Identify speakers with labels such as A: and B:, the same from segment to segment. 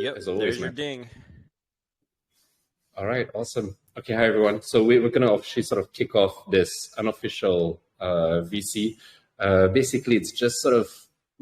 A: Yep,
B: as always,
A: there's
B: man.
A: your ding.
B: All right, awesome. Okay, hi everyone. So we're going to officially sort of kick off this unofficial VC. Basically, it's just sort of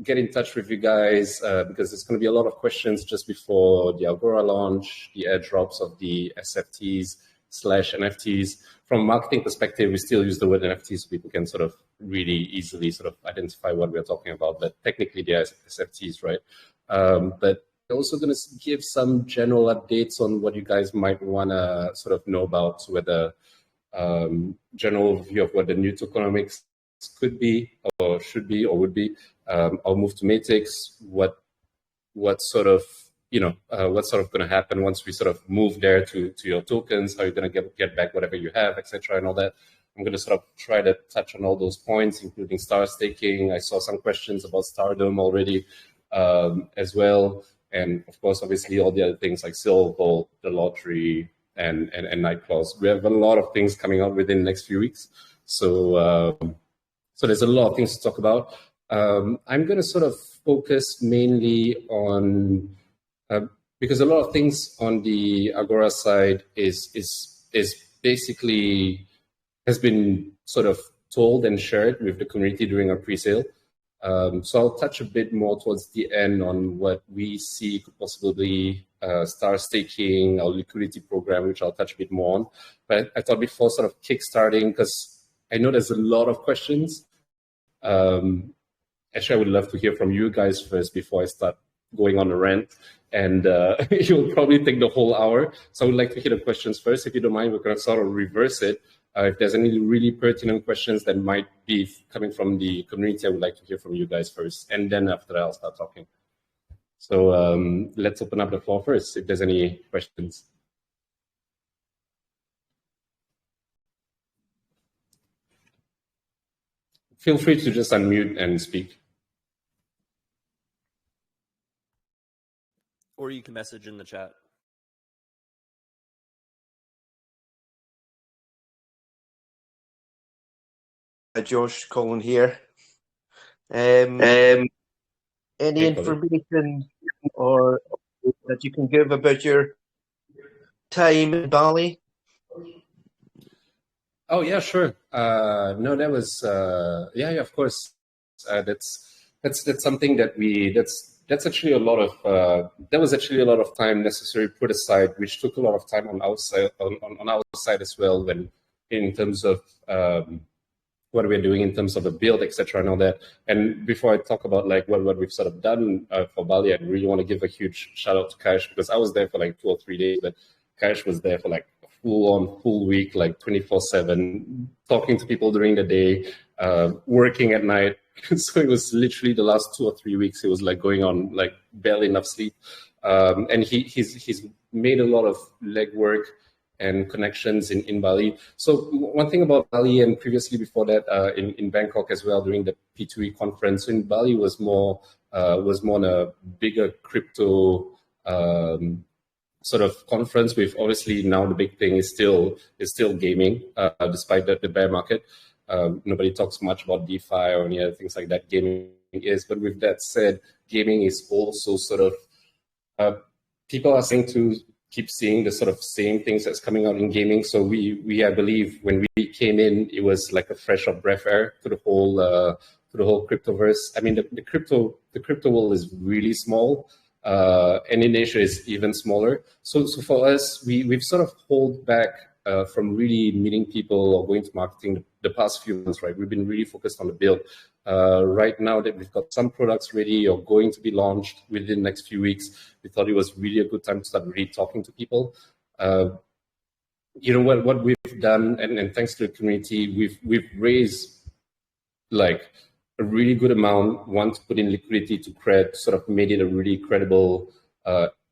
B: get in touch with you guys because there's going to be a lot of questions just before the Agora launch, the airdrops of the SFTs/NFTs. From a marketing perspective, we still use the word NFT so people can sort of really easily sort of identify what we're talking about. But technically, they are SFTs, right? But we're also going to give some general updates on what you guys might want to sort of know about, whether general overview of what the new tokenomics could be or should be or would be. I'll move to Matix. What sort of what's sort of going to happen once we sort of move there to your tokens? How you're going to get back whatever you have, etc., and all that. I'm going to sort of try to touch on all those points, including star staking. I saw some questions about Stardom already as well, and of course, obviously, all the other things like Silver, the lottery, and Nightclaws. We have a lot of things coming out within the next few weeks, so there's a lot of things to talk about. I'm going to sort of focus mainly on because a lot of things on the Agora side is basically has been sort of told and shared with the community during our pre-sale. So I'll touch a bit more towards the end on what we see could possibly star staking, our liquidity program, which I'll touch a bit more on. But I thought before sort of kickstarting, because I know there's a lot of questions. Actually, I would love to hear from you guys first before I start going on a rant. And you'll probably take the whole hour. So I would like to hear the questions first. If you don't mind, we're going to sort of reverse it. If there's any really pertinent questions that might be coming from the community, I would like to hear from you guys first. And then after that, I'll start talking. So let's open up the floor first, if there's any questions. Feel free to just unmute and speak.
A: Or you can message in the chat.
C: Josh Colin here. Any information or that you can give about your time in Bali?
B: Oh yeah, sure. No, that was yeah, of course. That's something that that's actually a lot of that was actually a lot of time necessary put aside, which took a lot of time on our side as well, when in terms of what we're doing in terms of the build, etc., and all that. And before I talk about like what we've sort of done for Bali, I really want to give a huge shout out to Kaish, because I was there for like 2 or 3 days, but Kaish was there for like full week, like 24/7, talking to people during the day, working at night. So it was literally the last 2 or 3 weeks. It was like going on like barely enough sleep, and he's made a lot of legwork and connections in Bali. So one thing about Bali, and previously before that in Bangkok as well during the P2E conference, in Bali was more on a bigger crypto sort of conference. With obviously now the big thing is still gaming, despite the bear market. Nobody talks much about DeFi or any other things like that. Gaming is, but with that said, gaming is also sort of people are saying to keep seeing the sort of same things that's coming out in gaming. So we I believe when we came in, it was like a fresh of breath air to the whole cryptoverse. I mean, the crypto world is really small, and in Asia is even smaller. So for us, we've sort of hold back from really meeting people or going to marketing the past few months, right? We've been really focused on the build. Right now that we've got some products ready or going to be launched within the next few weeks, we thought it was really a good time to start really talking to people. You know what we've done, and thanks to the community, we've raised like a really good amount. One, to put in liquidity to sort of made it a really credible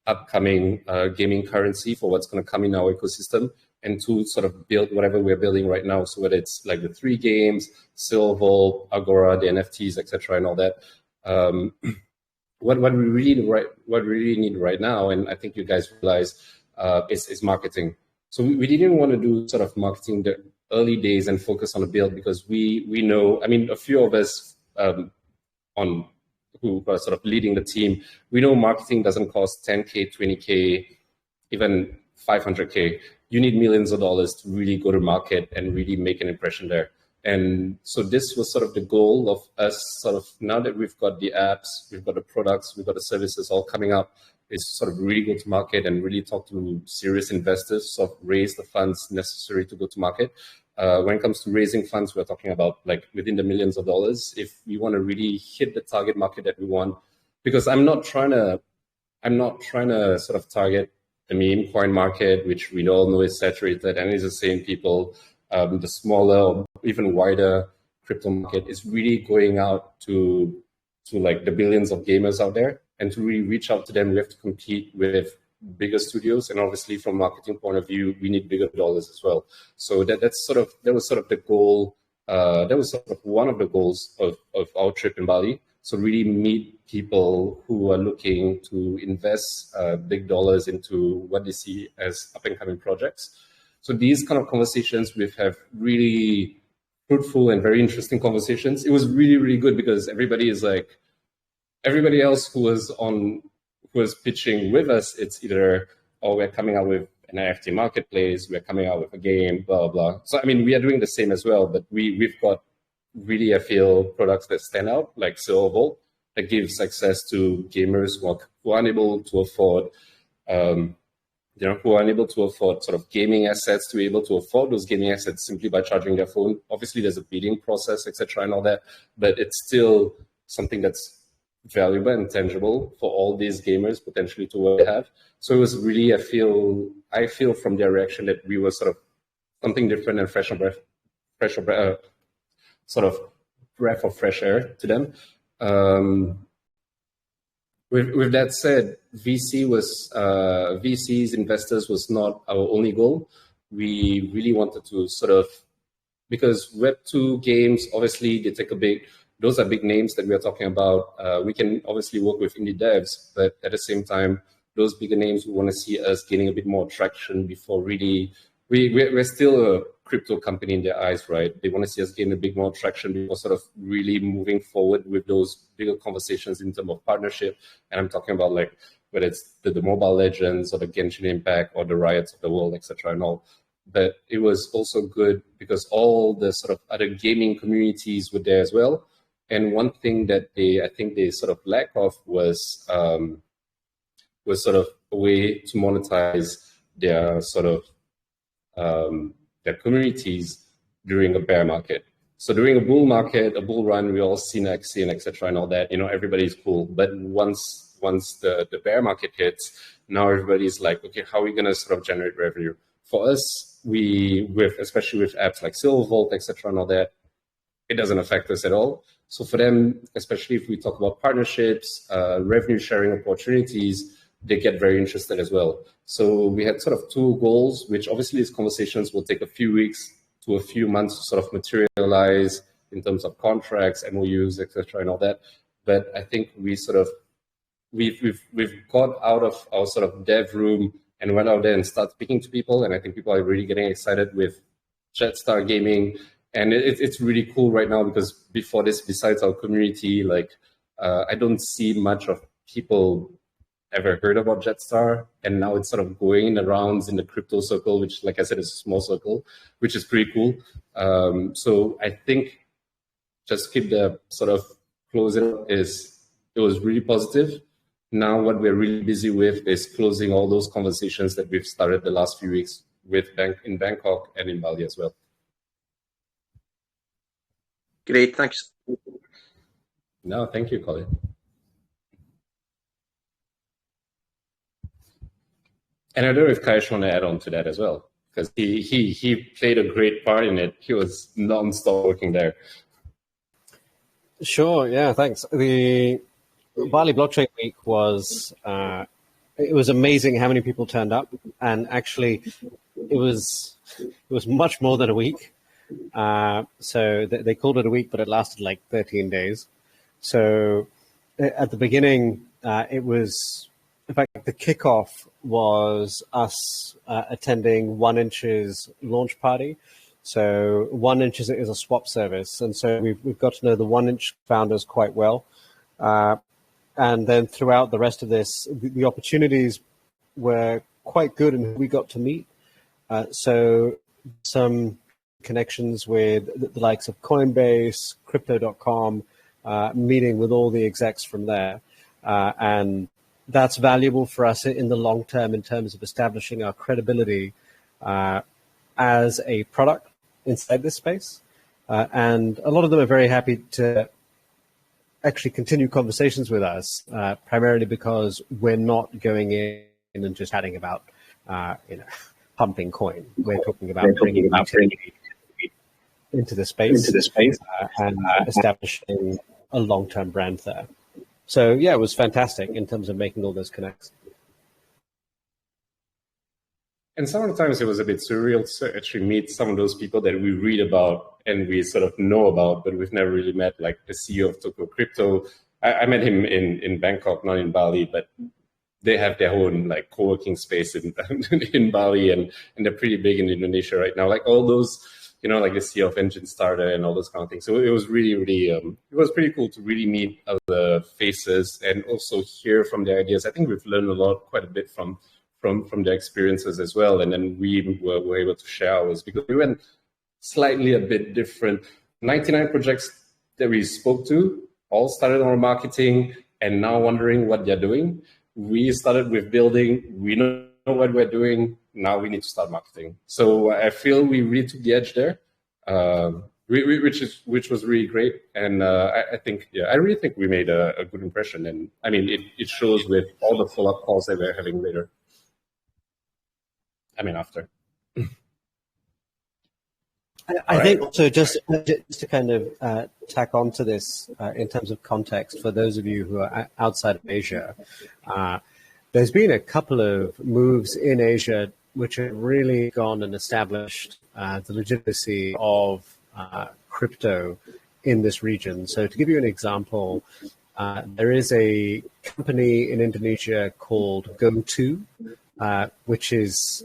B: upcoming gaming currency for what's going to come in our ecosystem, and to sort of build whatever we're building right now. So whether it's like the 3 games, Silver, Agora, the NFTs, etc., and all that. What we really need right now, and I think you guys realize, is marketing. So we didn't want to do sort of marketing the early days and focus on the build, because we know, I mean, a few of us on who are sort of leading the team, we know marketing doesn't cost 10K, 20K, even 500K. You need millions of dollars to really go to market and really make an impression there. And so this was sort of the goal of us, sort of now that we've got the apps, we've got the products, we've got the services all coming up, is sort of really go to market and really talk to serious investors, sort of raise the funds necessary to go to market. When it comes to raising funds, we're talking about like within the millions of dollars if we want to really hit the target market that we want. Because I'm not trying to sort of target the meme coin market, which we all know is saturated and is the same people. The smaller or even wider crypto market is really going out to like the billions of gamers out there, and to really reach out to them, we have to compete with bigger studios, and obviously from a marketing point of view, we need bigger dollars as well. So that was sort of the goal. That was sort of one of the goals of our trip in Bali. So really meet people who are looking to invest big dollars into what they see as up and coming projects. So these kind of conversations we've have really fruitful and very interesting conversations. It was really, really good because everybody else who was pitching with us, it's either, oh, we're coming out with an NFT marketplace, we're coming out with a game, blah, blah. So, I mean, we are doing the same as well, but we've got really, I feel, products that stand out, like Silver Vault, that gives access to gamers who are unable to afford, who are unable to afford sort of gaming assets, to be able to afford those gaming assets simply by charging their phone. Obviously, there's a bidding process, etc., and all that, but it's still something that's valuable and tangible for all these gamers potentially to what they have. So it was really, I feel from their reaction that we were sort of something different and sort of breath of fresh air to them. With that said, VCs, investors was not our only goal. We really wanted to sort of, because Web2 games, obviously those are big names that we are talking about. We can obviously work with indie devs, but at the same time, those bigger names, we want to see us gaining a bit more traction before really, we're still a crypto company in their eyes, right? They want to see us gain a bit more traction before sort of really moving forward with those bigger conversations in terms of partnership. And I'm talking about like, whether it's the Mobile Legends or the Genshin Impact or the Riots of the world, etc. and all. But it was also good because all the sort of other gaming communities were there as well. And one thing that I think they sort of lack of was sort of a way to monetize their sort of their communities during a bear market. So during a bull market, a bull run, we all see Nexi and etc. and all that. Everybody's cool. But once the bear market hits, now everybody's like, okay, how are we going to sort of generate revenue? For us, especially with apps like Silver Vault, etc. and all that, it doesn't affect us at all. So for them, especially if we talk about partnerships, revenue sharing opportunities, they get very interested as well. So we had sort of two goals, which obviously these conversations will take a few weeks to a few months to sort of materialize in terms of contracts, MOUs, etc. and all that. But I think we've got out of our sort of dev room and went out there and started speaking to people. And I think people are really getting excited with Jedstar Gaming. And it's really cool right now because before this, besides our community, I don't see much of people ever heard about Jedstar. And now it's sort of going in the rounds in the crypto circle, which, like I said, is a small circle, which is pretty cool. So I think just keep the sort of closing it was really positive. Now what we're really busy with is closing all those conversations that we've started the last few weeks in Bangkok and in Bali as well.
C: Great, thanks.
B: No, thank you, Colin. And I don't know if Kaish want to add on to that as well, because he played a great part in it. He was non-stop working there.
A: Sure, yeah, thanks. The Bali Blockchain Week was it was amazing how many people turned up, and actually it was much more than a week. So they called it a week, but it lasted like 13 days. So at the beginning, it was, in fact, the kickoff was us attending 1inch's launch party. So 1inch is a swap service, and so we've got to know the 1inch founders quite well. And then throughout the rest of this, the opportunities were quite good and we got to meet. So some connections with the likes of Coinbase, Crypto.com, meeting with all the execs from there. And that's valuable for us in the long term in terms of establishing our credibility as a product inside this space. And a lot of them are very happy to actually continue conversations with us, primarily because we're not going in and just chatting about, pumping coin. We're talking about bringing utility into the space, and establishing a long-term brand there. So yeah, it was fantastic in terms of making all those connects.
B: And sometimes it was a bit surreal to actually meet some of those people that we read about and we sort of know about, but we've never really met, like the CEO of Tokyo Crypto. I met him in Bangkok, not in Bali, but they have their own like co-working space in in Bali, and they're pretty big in Indonesia right now. Like all those, like the CEO of Jedstar and all those kind of things. So it was really, really, it was pretty cool to really meet other faces and also hear from their ideas. I think we've learned quite a bit from their experiences as well. And then we were able to share ours because we went slightly a bit different. 99 projects that we spoke to all started on marketing and now wondering what they're doing. We started with building, we know what we're doing, now we need to start marketing. So I feel we really took the edge there, which was really great. And I think, I really think we made a good impression. And I mean, it shows with all the follow-up calls that we're having later. After.
A: I think also just to kind of tack on to this in terms of context, for those of you who are outside of Asia, there's been a couple of moves in Asia which have really gone and established the legitimacy of crypto in this region. So to give you an example, there is a company in Indonesia called GoTo, which is,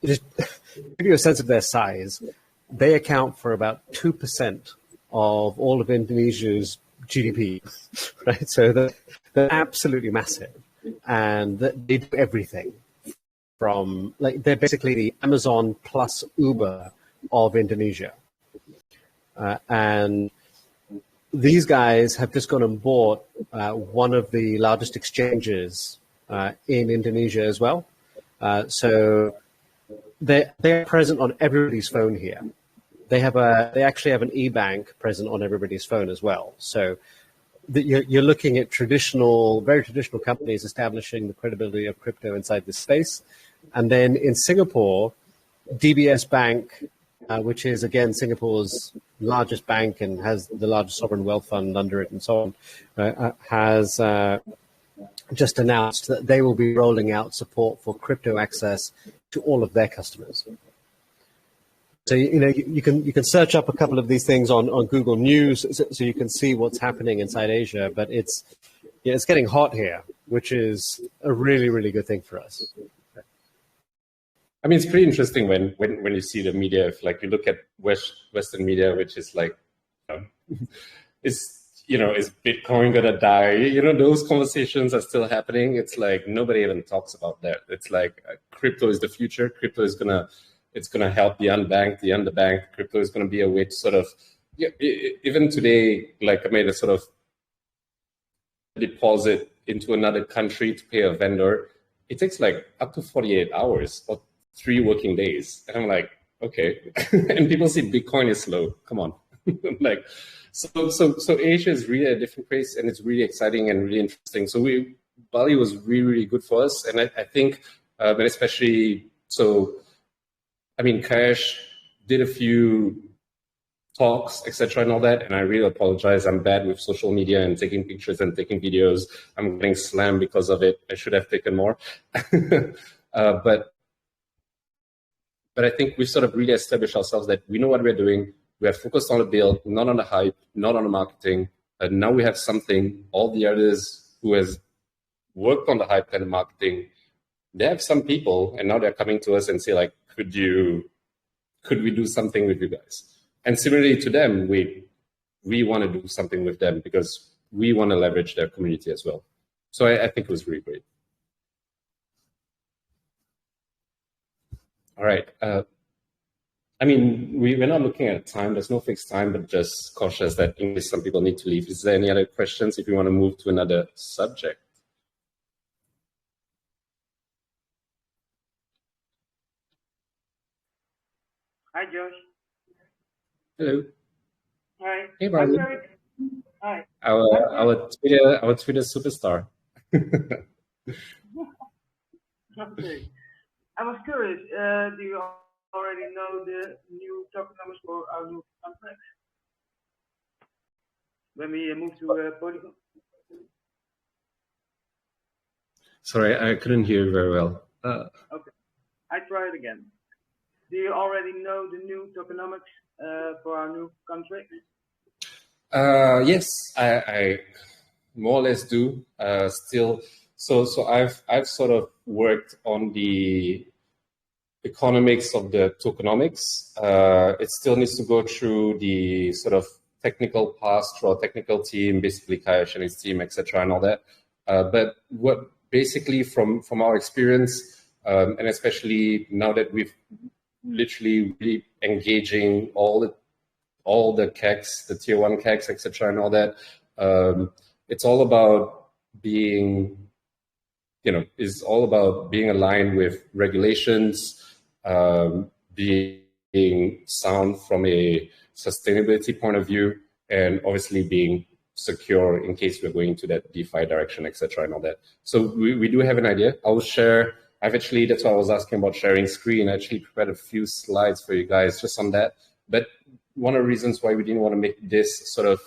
A: just to give you a sense of their size, they account for about 2% of all of Indonesia's GDP, right? So they're absolutely massive, and they do everything from, like, they're basically the Amazon plus Uber of Indonesia. And these guys have just gone and bought one of the largest exchanges in Indonesia as well. So they're present on everybody's phone here. They actually have an e-bank present on everybody's phone as well. So you're looking at very traditional companies establishing the credibility of crypto inside this space. And then in Singapore, DBS Bank, which is again Singapore's largest bank and has the largest sovereign wealth fund under it and so on, has just announced that they will be rolling out support for crypto access to all of their customers. So you can search up a couple of these things on Google News, so you can see what's happening inside Asia. But it's getting hot here, which is a really, really good thing for us.
B: I mean, it's pretty interesting when you see the media. If like you look at Western media, which is like, is Bitcoin gonna die? Those conversations are still happening. It's like nobody even talks about that. It's like crypto is the future. Crypto is it's gonna help the unbanked, the underbanked. Crypto is gonna be a way to sort of, even today, like I made a sort of deposit into another country to pay a vendor. It takes like up to 48 hours or 3 working days. And I'm like, okay. And people say Bitcoin is slow. Come on. Like, so Asia is really a different place, and it's really exciting and really interesting. So Bali was really, really good for us. And I think, but especially, Kash did a few talks, etc., and all that. And I really apologize. I'm bad with social media and taking pictures and taking videos. I'm getting slammed because of it. I should have taken more. But I think we've sort of really established ourselves that we know what we're doing. We are focused on the build, not on the hype, not on the marketing. And now we have something. All the others who has worked on the hype and the marketing, they have some people, and now they're coming to us and say, like, could we do something with you guys? And similarly to them, we want to do something with them because we want to leverage their community as well. So I think it was really great. All right. I mean, we're not looking at time. There's no fixed time, but just cautious that in case some people need to leave. Is there any other questions if you want to move to another subject?
D: Hi, Josh.
B: Hello.
D: Hi.
B: Hey, Brian.
D: Hi.
B: Our Twitter superstar.
D: Okay. I was curious. Do you already know the new tokenomics for our new contract? When we move to Polygon?
B: Sorry, I couldn't hear you very well.
D: Okay. I try it again. Do you already know the new tokenomics for our new contract?
B: Yes, I more or less do. Still, so I've sort of worked on the economics of the tokenomics. It still needs to go through the sort of technical pass through our technical team, basically Kayash and his team, etc., and all that. But what basically from our experience, and especially now that we've literally really engaging all the CACs, the tier one CACs, etc., and all that. It's all about being, is all about being aligned with regulations, being sound from a sustainability point of view, and obviously being secure in case we're going to that DeFi direction, etc., and all that. So we do have an idea. I will share. That's why I was asking about sharing screen. I actually prepared a few slides for you guys just on that. But one of the reasons why we didn't want to make this sort of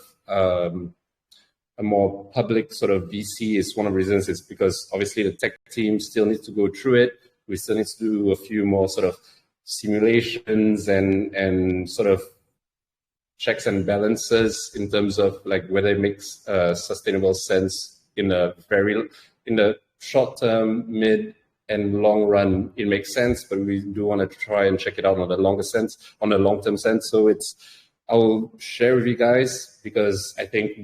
B: a more public sort of VC is one of the reasons is because obviously the tech team still needs to go through it. We still need to do a few more sort of simulations and sort of checks and balances in terms of like whether it makes sustainable sense in the short term, mid and long run. It makes sense, but we do want to try and check it out on the long term sense. So I'll share with you guys because I think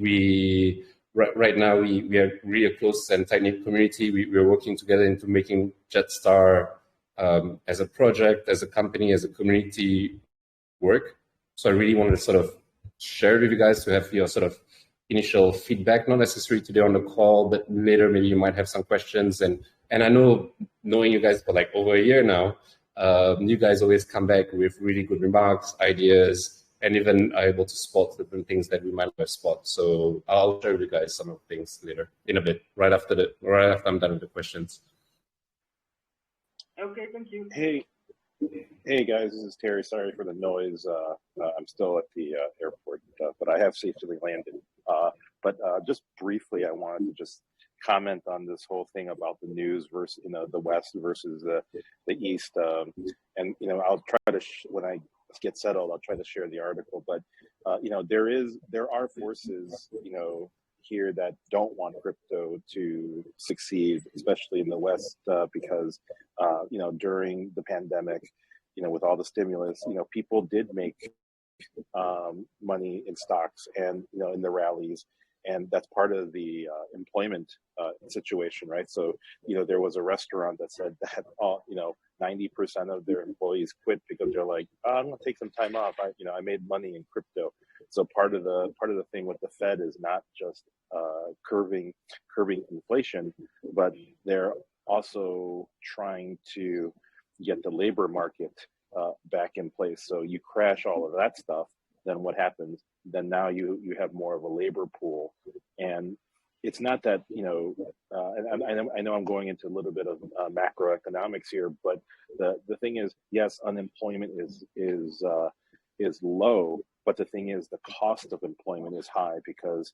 B: right now we are really a close and tight knit community. We're working together into making Jedstar as a project, as a company, as a community work. So I really wanted to sort of share it with you guys to have your sort of initial feedback, not necessarily today on the call, but later maybe you might have some questions. And I know, knowing you guys for like over a year now, you guys always come back with really good remarks, ideas, and even are able to spot different things that we might have spot. So I'll share with you guys some of the things later in a bit, right after I'm done with the questions.
D: Okay, thank you.
E: Hey guys, this is Terry. Sorry for the noise. I'm still at the airport, but I have safely landed. But just briefly, I wanted to just comment on this whole thing about the news versus the West versus the East. And I'll try to when I get settled, I'll try to share the article. But there are forces here that don't want crypto to succeed, especially in the West, because during the pandemic, with all the stimulus, people did make money in stocks and in the rallies, and that's part of the employment situation, right? So there was a restaurant that said that 90% of their employees quit because they're like, I'm gonna take some time off. I made money in crypto. So part of the thing with the Fed is not just curbing inflation, but they're also trying to get the labor market back in place. So you crash all of that stuff, then what happens? Then now you have more of a labor pool, and it's not that and I know I'm going into a little bit of macroeconomics here, but the thing is, yes, unemployment is low, but the thing is, the cost of employment is high because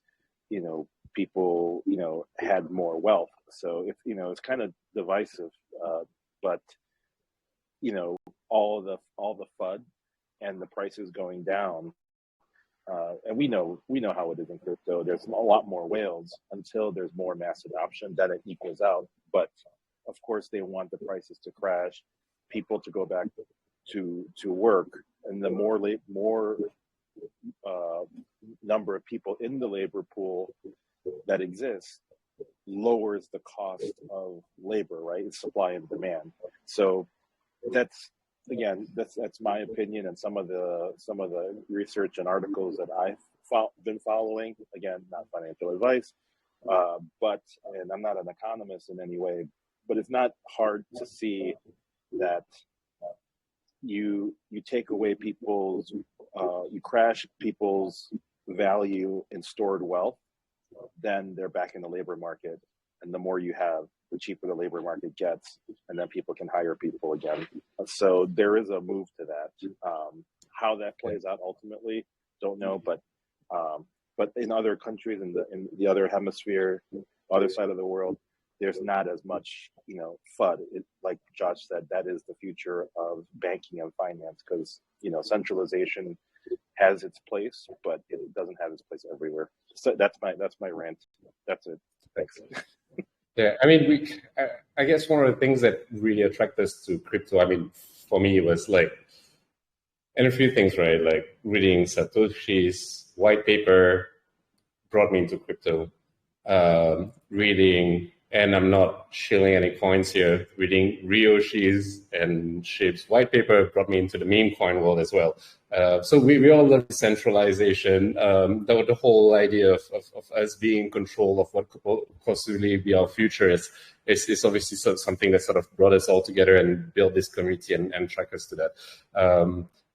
E: people had more wealth. So if it's kind of divisive, but all the FUD and the prices going down. And we know how it is in crypto. There's a lot more whales until there's more mass adoption, then it equals out. But of course, they want the prices to crash, people to go back to work, and the more number of people in the labor pool, that exists lowers the cost of labor, right? It's supply and demand. So that's my opinion, and some of the research and articles that I've been following. Again, not financial advice, and I'm not an economist in any way, but it's not hard to see that you take away people's, you crash people's value in stored wealth, then they're back in the labor market. And the more you have, the cheaper the labor market gets, and then people can hire people again. So there is a move to that. How that plays out ultimately, don't know. But in other countries, in the other hemisphere, other side of the world, there's not as much, FUD. Like Josh said, that is the future of banking and finance, because centralization has its place, but it doesn't have its place everywhere. So that's my rant. That's it. Thanks.
B: Yeah, I mean, I guess one of the things that really attracted us to crypto, I mean, for me, it was like, and a few things, right? Like reading Satoshi's white paper brought me into crypto. Reading, and I'm not shilling any coins here, reading Ryoshi's and Shib's white paper brought me into the meme coin world as well. So we all love decentralization. The whole idea of us being in control of what could possibly be our future is obviously something that sort of brought us all together and built this community and track us to that.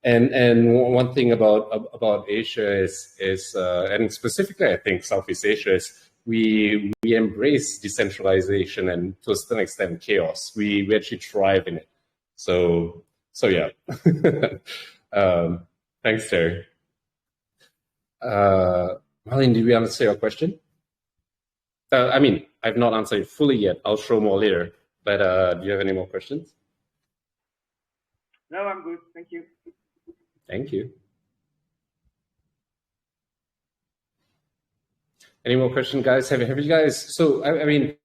B: And one thing about Asia is and specifically I think Southeast Asia is we embrace decentralization and to a certain extent chaos. We actually thrive in it. So yeah. Thanks, Terry. Marlene, did we answer your question? I mean, I've not answered it fully yet. I'll show more later. But do you have any more questions?
D: No, I'm good. Thank you.
B: Thank you. Any more questions, guys? Have you guys? So I mean,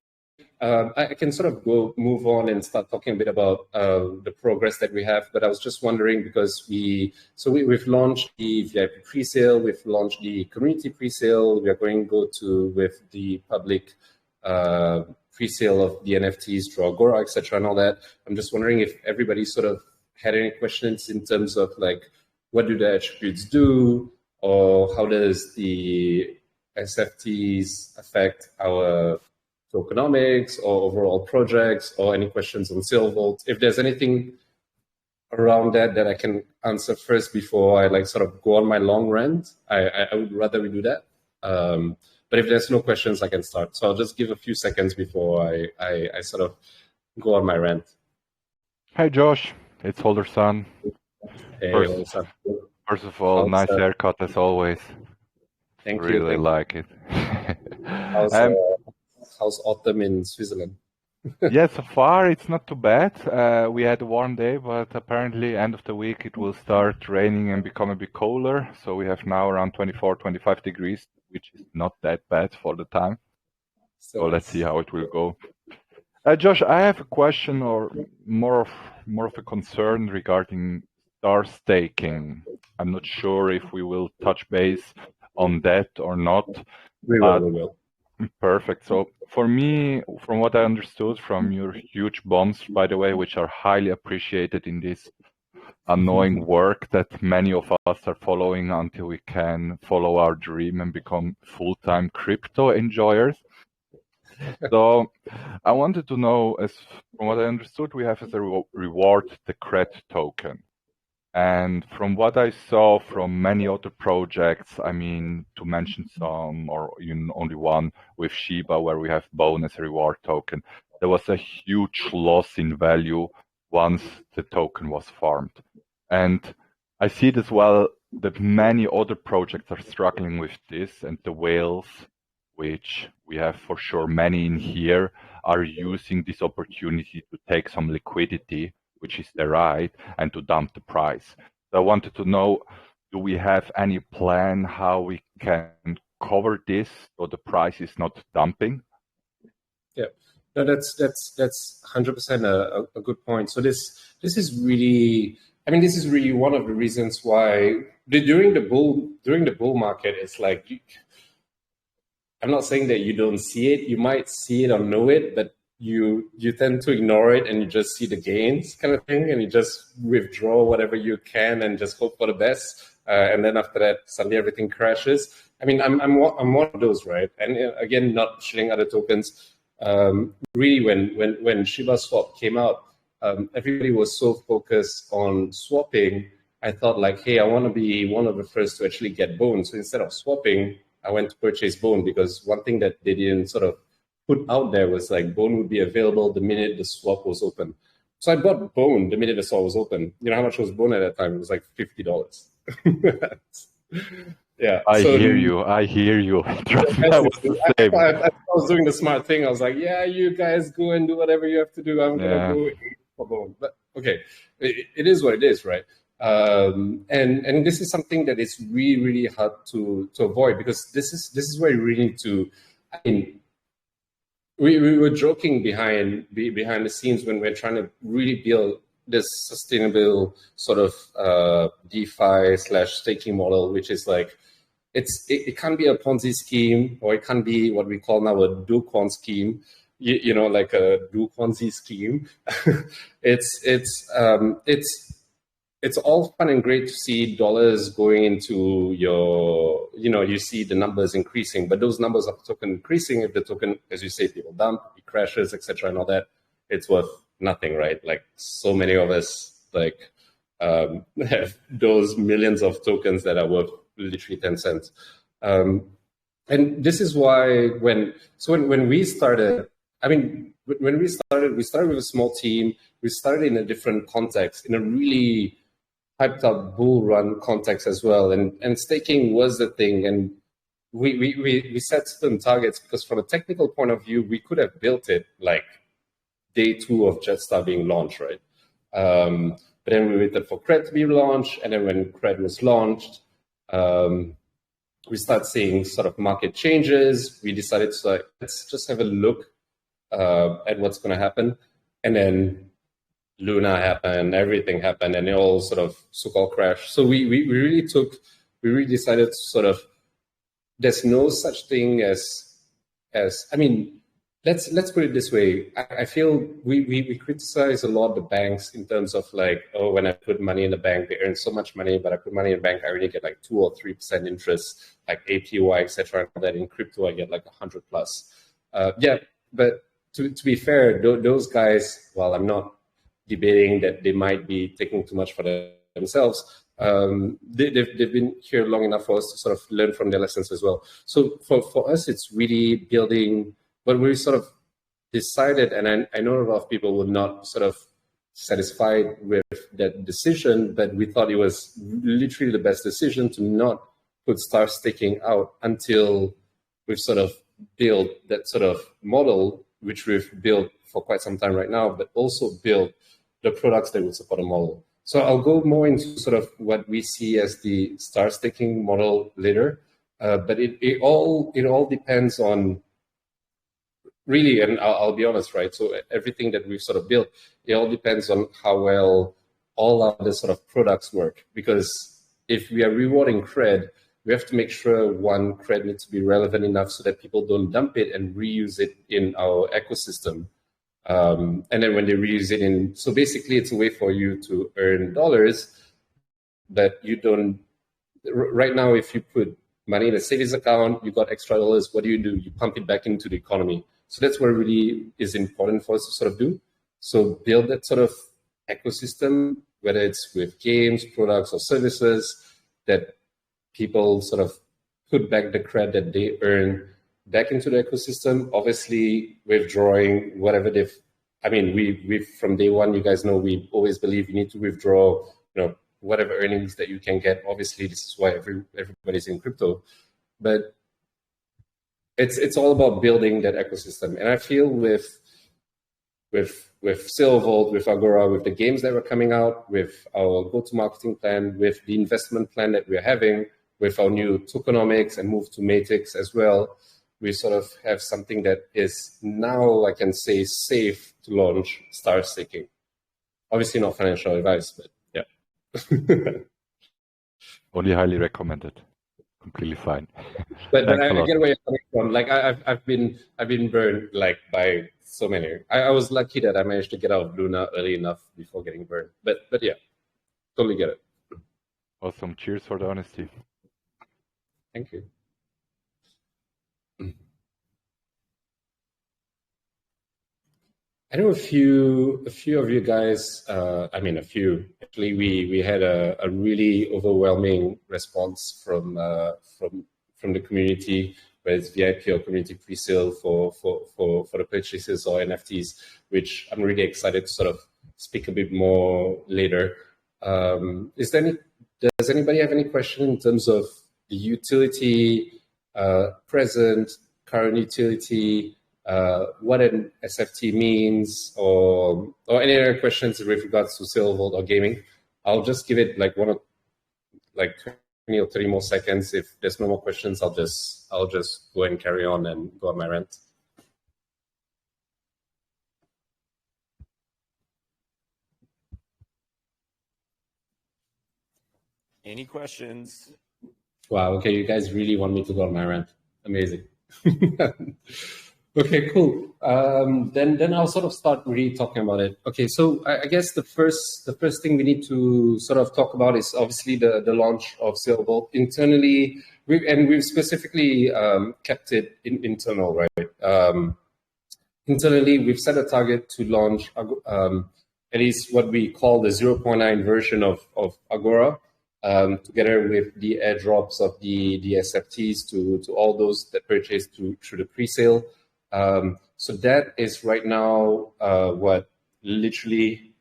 B: I can sort of move on and start talking a bit about the progress that we have. But I was just wondering because we've launched the VIP pre-sale, we've launched the community pre-sale. We are going to go with the public pre-sale of the NFTs through Agora, etc., and all that. I'm just wondering if everybody sort of had any questions in terms of like what do the attributes do, or how does the SFTs affect our tokenomics or overall projects, or any questions on Silvault. If there's anything around that I can answer first before I like sort of go on my long rant, I would rather we do that. But if there's no questions, I can start. So I'll just give a few seconds before I sort of go on my rant.
F: Hi, Josh. It's Holder Son.
B: Hey, what's up?
F: First of all, nice haircut as always.
B: Thank you.
F: Really like it.
B: How's autumn in Switzerland?
F: Yeah, so far it's not too bad. We had a warm day, but apparently end of the week it will start raining and become a bit colder. So we have now around 24, 25 degrees, which is not that bad for the time. So let's see how it will go. Josh, I have a question, or more of a concern regarding star staking. I'm not sure if we will touch base on that or not.
B: We will.
F: Perfect. So for me, from what I understood from your huge bonds, by the way, which are highly appreciated in this annoying work that many of us are following until we can follow our dream and become full-time crypto enjoyers. So I wanted to know, as from what I understood, we have as a reward the CRED token. And from what I saw from many other projects, I mean, to mention some, or even only one with Shiba, where we have bonus reward token, there was a huge loss in value once the token was farmed. And I see it as well that many other projects are struggling with this, and the whales, which we have for sure many in here, are using this opportunity to take some liquidity, which is their right, and to dump the price. So I wanted to know, do we have any plan how we can cover this so the price is not dumping?
B: Yeah, no, that's 100% a good point. So this is really, I mean, this is really one of the reasons why during the bull market, it's like I'm not saying that you don't see it. You might see it or know it, but you tend to ignore it and you just see the gains kind of thing, and you just withdraw whatever you can and just hope for the best. And then after that, suddenly everything crashes. I mean, I'm one of those, right? And again, not shitting other tokens. Really, when Shiba Swap came out, everybody was so focused on swapping. I thought like, hey, I want to be one of the first to actually get Bone. So instead of swapping, I went to purchase Bone, because one thing that they didn't sort of put out there was like Bone would be available the minute the swap was open. So I bought Bone the minute the swap was open. You know how much was Bone at that time? It was like $50. Yeah.
F: I hear you. Trust me, I was the same.
B: I was doing the smart thing. I was like, yeah, you guys go and do whatever you have to do. I'm going to go for Bone. But okay, it is what it is, right? And this is something that is really, really hard to avoid, because this is where you really need to, I mean, we were joking behind the scenes when we're trying to really build this sustainable sort of DeFi / staking model, which is like, it can't be a Ponzi scheme, or it can't be what we call now a do-con scheme, you know, like a do-Ponzi scheme. It's all fun and great to see dollars going into your, you know, you see the numbers increasing, but those numbers of the token increasing, if the token, as you say, people dump, it crashes, etc., and all that, it's worth nothing, right? Like, so many of us like have those millions of tokens that are worth literally 10 cents. And this is why when we started, I mean, when we started with a small team. We started in a different context, in a really hyped up bull run context as well. And staking was the thing. And we set certain targets, because from a technical point of view, we could have built it like day 2 of Jedstar being launched, right? But then we waited for CRED to be launched. And then when CRED was launched, we started seeing sort of market changes. We decided to like, let's just have a look at what's going to happen. And then Luna happened, everything happened, and it all sort of so-called crashed. So we really decided to sort of, there's no such thing as I mean, let's put it this way. I feel we criticize a lot the banks in terms of like, oh, when I put money in the bank, they earn so much money, but I put money in the bank, I only get like 2 or 3% interest, like APY, etc. That in crypto, I get like 100+. Yeah, but to be fair, those guys, well, I'm not debating that they might be taking too much for themselves. They've been here long enough for us to sort of learn from their lessons as well. So for us, it's really building. But we sort of decided, and I know a lot of people were not sort of satisfied with that decision, but we thought it was literally the best decision to not put star staking out until we've sort of built that sort of model, which we've built for quite some time right now, but also build the products that will support the model. So I'll go more into sort of what we see as the star staking model later, but it all depends on really, and I'll be honest, right? So everything that we've sort of built, it all depends on how well all other sort of products work. Because if we are rewarding CRED, we have to make sure one, CRED needs to be relevant enough so that people don't dump it and reuse it in our ecosystem. And then when they reuse it in, so basically it's a way for you to earn dollars, but you don't, right now, if you put money in a savings account, you got extra dollars, what do? You pump it back into the economy. So that's what really is important for us to sort of do. So build that sort of ecosystem, whether it's with games, products, or services, that people sort of put back the CRED that they earn back into the ecosystem, obviously withdrawing whatever they've, I mean, we've from day one, you guys know, we always believe you need to withdraw, you know, whatever earnings that you can get. Obviously, this is why everybody's in crypto, but it's all about building that ecosystem. And I feel with Silvervault, with Agora, with the games that were coming out, with our go-to-marketing plan, with the investment plan that we're having, with our new tokenomics and move to Matix as well, we sort of have something that is now, I can say, safe to launch star staking. Obviously not financial advice, but yeah.
F: Only highly recommended. completely fine.
B: But
F: Thanks a
B: I
F: lot.
B: get where you're coming from. Like I've been burned like by so many. I was lucky that I managed to get out of Luna early enough before getting burned. But yeah, totally get it.
F: Awesome. Cheers for the honesty.
B: Thank you. I know a few of you guys. I mean, a few. Actually, we had a really overwhelming response from the community, whether it's VIP or community pre-sale for the purchases or NFTs, which I'm really excited to sort of speak a bit more later. Does anybody have any question in terms of the utility, present, current utility? What an SFT means, or any other questions with regards to Silvervault or gaming? I'll just give it like 20 or 30 more seconds. If there's no more questions, I'll just go and carry on and go on my rant.
G: Any questions?
B: Wow. Okay, you guys really want me to go on my rant? Amazing. Okay, cool. Then I'll sort of start really talking about it. Okay, so I guess the first thing we need to sort of talk about is obviously the launch of Silvervault internally. We've specifically kept it internal, right? Internally, we've set a target to launch at least what we call the 0.9 version of Agora, together with the airdrops of the SFTs to all those that purchase through the pre-sale. So that is right now what literally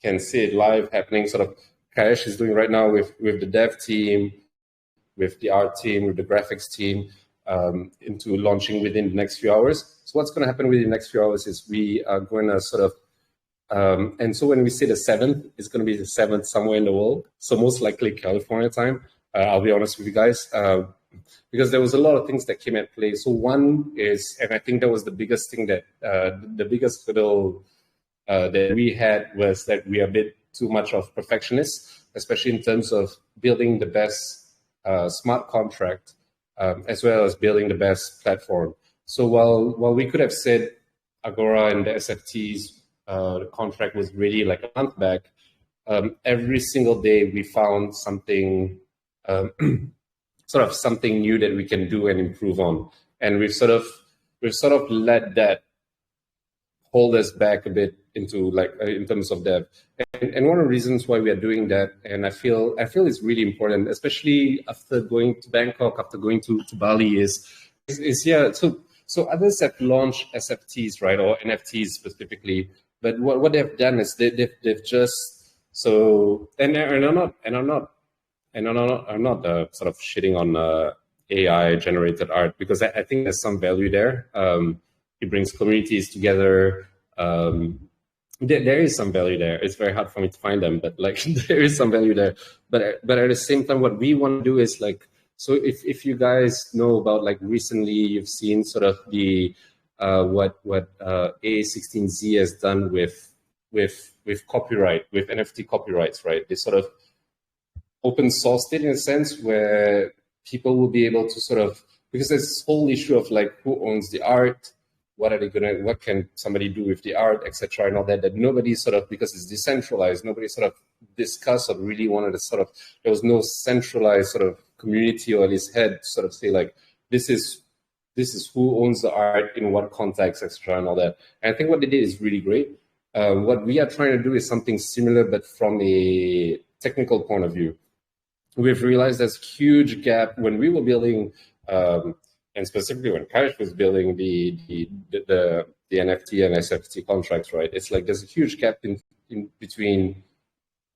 B: can see it live happening. Sort of Kaesh is doing right now with the dev team, with the art team, with the graphics team, into launching within the next few hours. So what's going to happen within the next few hours is we are going to sort of and so when we say the 7th, it's going to be the 7th somewhere in the world. So most likely California time. I'll be honest with you guys, because there was a lot of things that came at play. So one is, and I think that was the biggest thing that the biggest hurdle that we had was that we are a bit too much of perfectionists, especially in terms of building the best smart contract, as well as building the best platform. So while we could have said Agora and the SFTs, the contract was ready like a month back, every single day we found something, sort of something new that we can do and improve on, and we've sort of let that hold us back a bit into like in terms of dev. And one of the reasons why we are doing that, and I feel it's really important, especially after going to Bangkok, after going to Bali, is yeah. So others have launched SFTs, right, or NFTs specifically. But what they've done is they've just so and I'm not sort of shitting on AI generated art, because I think there's some value there. It brings communities together. There is some value there. It's very hard for me to find them, but like there is some value there. But at the same time, what we want to do is like, so if you guys know about, like, recently you've seen sort of the what A16Z has done with copyright, with NFT copyrights, right? They sort of open sourced it in a sense where people will be able to sort of, because there's this whole issue of like who owns the art, what can somebody do with the art, etc., and all that nobody sort of, because it's decentralized, nobody sort of discussed or really wanted to sort of, there was no centralized sort of community or at least head to sort of say like, this is who owns the art in what context, etc., and all that. And I think what they did is really great. What we are trying to do is something similar, but from a technical point of view. We've realized there's a huge gap when we were building, and specifically when Kaesh was building the NFT and SFT contracts, right? It's like there's a huge gap in between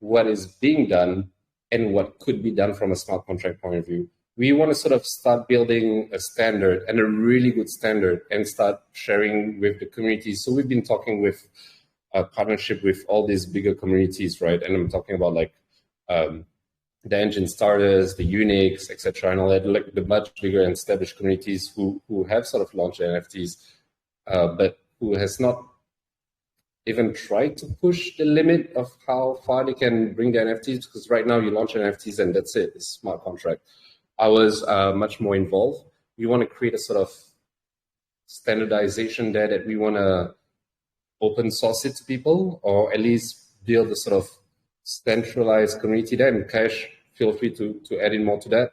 B: what is being done and what could be done from a smart contract point of view. We want to sort of start building a standard, and a really good standard, and start sharing with the community. So we've been talking with a partnership with all these bigger communities, right? And I'm talking about like the engine starters, the Unix, etc., and all that, like the much bigger and established communities who have sort of launched NFTs, but who has not even tried to push the limit of how far they can bring the NFTs, because right now you launch NFTs and that's it, it's a smart contract. ours are much more involved. We want to create a sort of standardization there that we want to open source it to people, or at least build a sort of centralized community there. And Cash, feel free to add in more to that.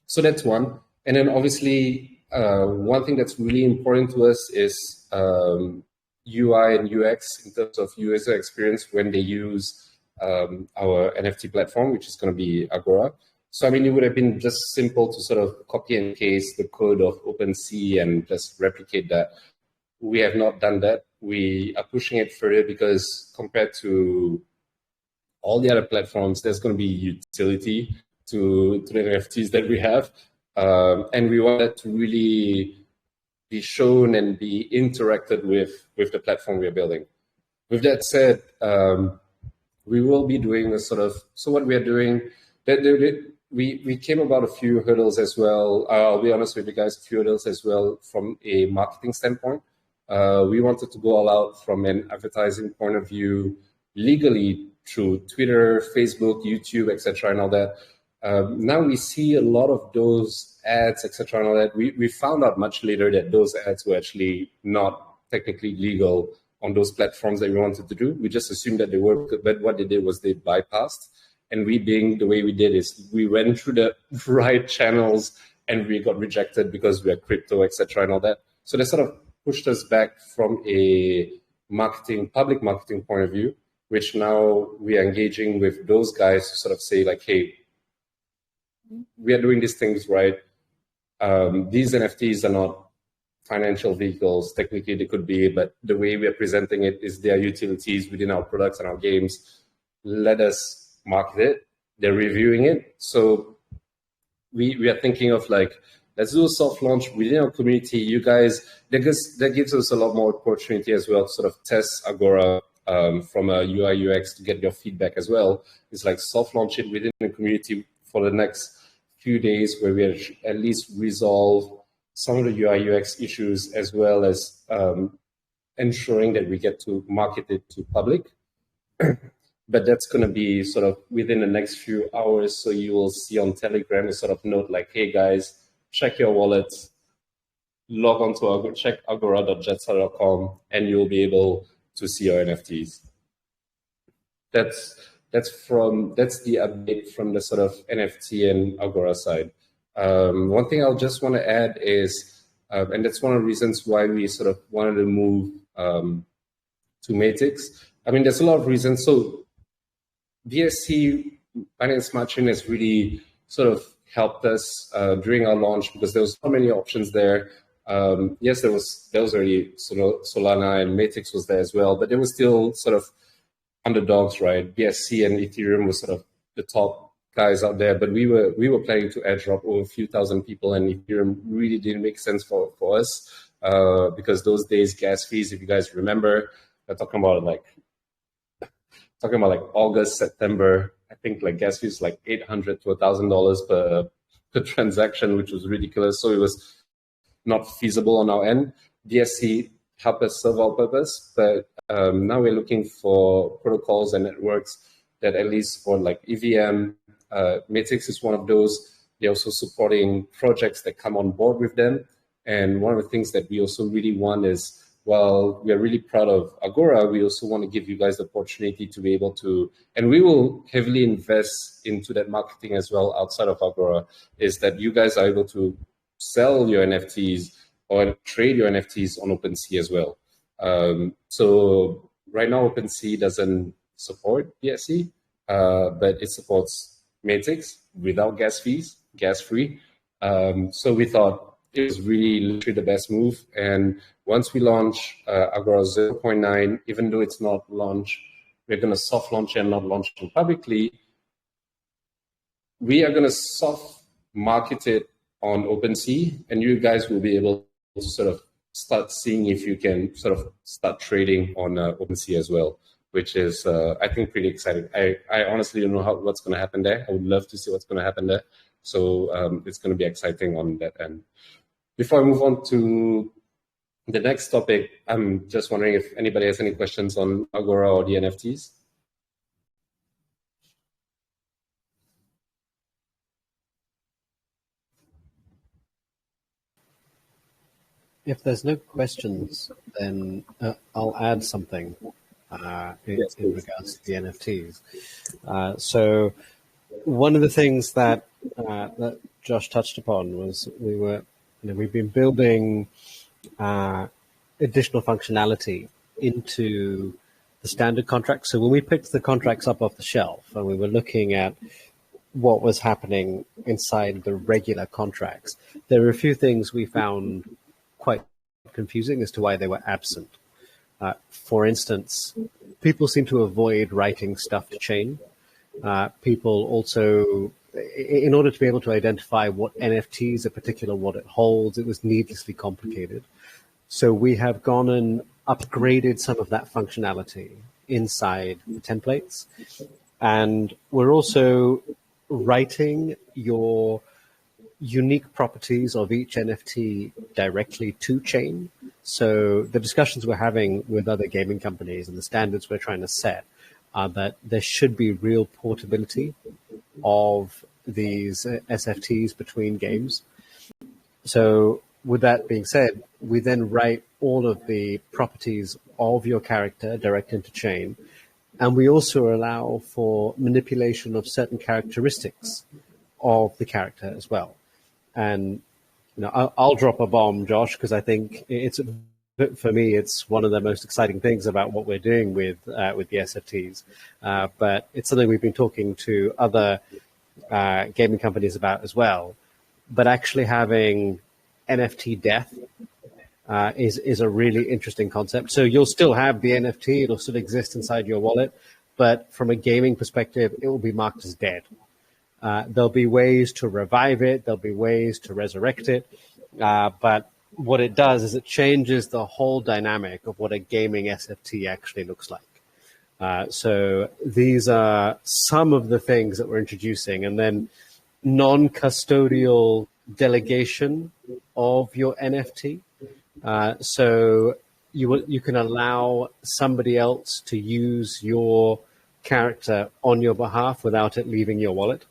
B: So that's one. And then obviously, one thing that's really important to us is UI and UX in terms of user experience when they use our NFT platform, which is going to be Agora. So, I mean, it would have been just simple to sort of copy and paste the code of OpenSea and just replicate that. We have not done that. We are pushing it further because compared to all the other platforms, there's going to be utility to the NFTs that we have. And we want that to really be shown and be interacted with the platform we're building. With that said, we will be doing a sort of, so what we are doing, we came about a few hurdles as well. I'll be honest with you guys, a few hurdles as well from a marketing standpoint. We wanted to go all out from an advertising point of view, legally through Twitter, Facebook, YouTube, etc., and all that. Now we see a lot of those ads, etc., and all that. We found out much later that those ads were actually not technically legal on those platforms that we wanted to do. We just assumed that they were, but what they did was they bypassed. And we being the way we did is we went through the right channels and we got rejected because we are crypto, etc., and all that. So that sort of pushed us back from a public marketing point of view, which now we are engaging with those guys to sort of say like, hey, we are doing these things right. These NFTs are not financial vehicles. Technically they could be, but the way we are presenting it is their utilities within our products and our games. Let us market it. They're reviewing it. So we are thinking of like, let's do a soft launch within our community. You guys, that gives us a lot more opportunity as well to sort of test Agora from a UI UX to get your feedback as well. It's like soft launch it within the community for the next few days where we at least resolve some of the UI UX issues as well as ensuring that we get to market it to public. But that's going to be sort of within the next few hours. So you will see on Telegram a sort of note like, hey guys, check your wallet, log on to check agora.jedstar.com, and you'll be able to see your NFTs. That's the update from the sort of NFT and Agora side. One thing I'll just want to add is, and that's one of the reasons why we sort of wanted to move to Matix. I mean, there's a lot of reasons. So BSC, Binance Smart Chain, has really sort of helped us during our launch because there was so many options there. Yes, there was already Solana and Matix was there as well, but there was still sort of underdogs, right? BSC and Ethereum was sort of the top guys out there, but we were planning to airdrop over a few thousand people, and Ethereum really didn't make sense for us because those days gas fees, if you guys remember, they're talking about like August, September. I think like gas fees like $800 to $1,000 per transaction, which was ridiculous. So it was not feasible on our end. BSC helped us serve our purpose, but now we're looking for protocols and networks that at least for like EVM, Matix is one of those. They're also supporting projects that come on board with them. And one of the things that we also really want is, while we are really proud of Agora, we also want to give you guys the opportunity to be able to, and we will heavily invest into that marketing as well outside of Agora, is that you guys are able to sell your NFTs or trade your NFTs on OpenSea as well. So right now, OpenSea doesn't support BSC, but it supports Matix without gas fees, gas-free. So we thought it was really literally the best move. And once we launch Agora 0.9, even though it's not launched, we're going to soft launch and not launch it publicly. We are going to soft market it on OpenSea, and you guys will be able to sort of start seeing if you can sort of start trading on OpenSea as well, which is, I think, pretty exciting. I honestly don't know what's going to happen there. I would love to see what's going to happen there. So it's going to be exciting on that end. Before I move on to the next topic, I'm just wondering if anybody has any questions on Agora or the NFTs.
A: if there's no questions, then I'll add something
B: Yes,
A: in
B: please.
A: regards to the NFTs. So one of the things that that Josh touched upon was we've been building additional functionality into the standard contracts. So when we picked the contracts up off the shelf and we were looking at what was happening inside the regular contracts, there were a few things we found quite confusing as to why they were absent. For instance, people seem to avoid writing stuff to chain. People also, in order to be able to identify what NFTs a particular wallet holds, it was needlessly complicated. So we have gone and upgraded some of that functionality inside the templates. And we're also writing your unique properties of each NFT directly to chain. So the discussions we're having with other gaming companies and the standards we're trying to set are that there should be real portability of these SFTs between games. So with that being said, we then write all of the properties of your character direct into chain. And we also allow for manipulation of certain characteristics of the character as well. And I'll drop a bomb, Josh, because I think for me, it's one of the most exciting things about what we're doing with the SFTs. But it's something we've been talking to other gaming companies about as well. But actually having NFT death is a really interesting concept. So you'll still have the NFT, it'll still exist inside your wallet, but from a gaming perspective, it will be marked as dead. There'll be ways to revive it, there'll be ways to resurrect it, but what it does is it changes the whole dynamic of what a gaming SFT actually looks like. So these are some of the things that we're introducing, and then non-custodial delegation of your NFT. So you can allow somebody else to use your character on your behalf without it leaving your wallet,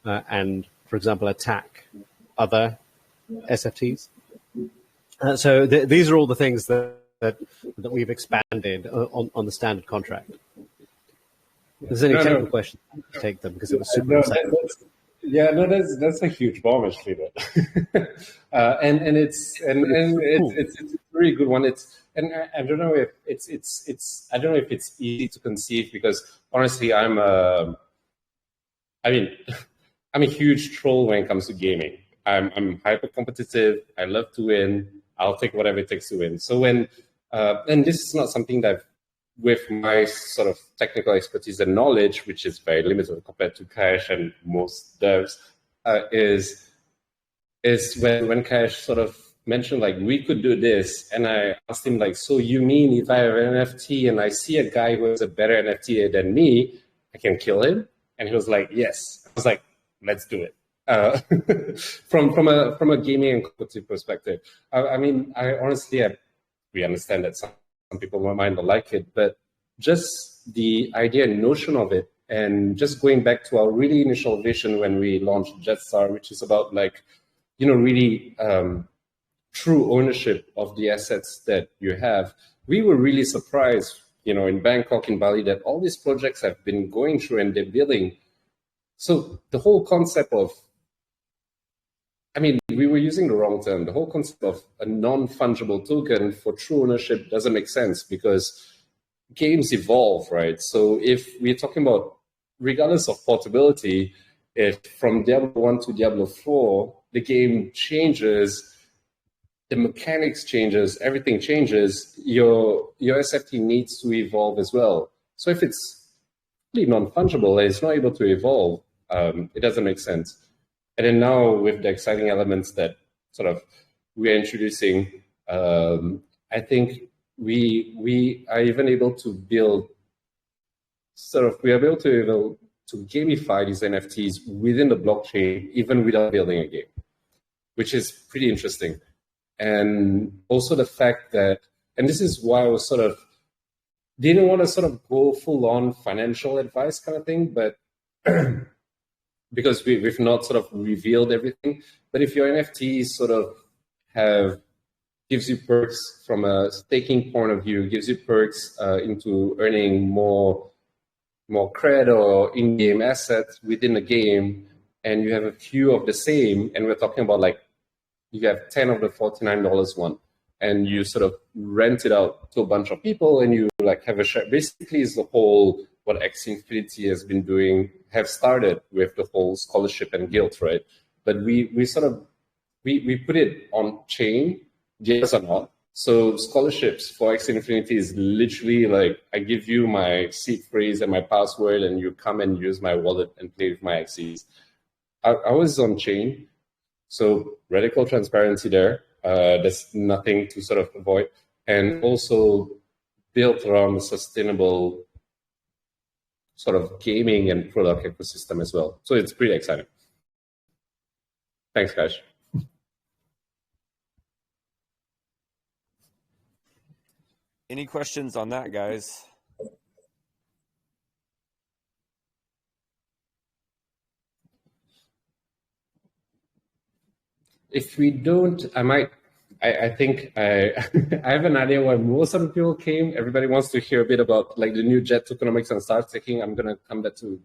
A: and, for example, attack other SFTs. So these are all the things that we've expanded on the standard contract. If there's any technical questions, take them because it was super exciting.
B: That's a huge bomb, actually. And it's a really good one. I don't know if it's easy to conceive, because honestly, I'm a huge troll when it comes to gaming. I'm hyper competitive. I love to win. I'll take whatever it takes to win. So and this is not something that, with my sort of technical expertise and knowledge, which is very limited compared to Cash and most devs, is when Cash sort of mentioned, like, we could do this, and I asked him, like, so you mean if I have an NFT and I see a guy who has a better NFT than me, I can kill him? And he was like, yes. I was like, let's do it. From a gaming and competitive perspective, we understand that some people might not like it, but just the idea and notion of it, and just going back to our really initial vision when we launched Jedstar, which is about, like, really true ownership of the assets that you have. We were really surprised, in Bangkok, in Bali, that all these projects have been going through and they're building. So the whole concept of, we were using the wrong term. The whole concept of a non-fungible token for true ownership doesn't make sense, because games evolve, right? So if we're talking about, regardless of portability, if from Diablo 1 to Diablo 4, the game changes, the mechanics changes, everything changes, your SFT needs to evolve as well. So if it's really non-fungible and it's not able to evolve, it doesn't make sense. And then now, with the exciting elements that sort of we're introducing, I think we are even able to build, we are able to gamify these NFTs within the blockchain, even without building a game, which is pretty interesting. And also the fact that, and this is why I was didn't want to go full on financial advice kind of thing, but because we've not revealed everything. But if your NFTs have gives you perks from a staking point of view, gives you perks into earning more cred or in-game assets within the game, and you have a few of the same, and we're talking about like you have 10 of the $49 one, and you sort of rent it out to a bunch of people, and you like have a share. Basically, is the whole what Axie Infinity has been doing, have started with the whole scholarship and guild, right? But we sort of we put it on chain, yes or not. So scholarships for Axie Infinity is literally like I give you my seed phrase and my password, and you come and use my wallet and play with my Axies. I was on chain, so radical transparency there. There's nothing to sort of avoid, and also built around a sustainable sort of gaming and product ecosystem as well. So it's pretty exciting. Thanks, guys.
G: Any questions on that, guys?
B: If we don't, I think I have an idea why most of the people came. Everybody wants to hear a bit about like the new Jet tokenomics and start taking. I'm gonna come back I'm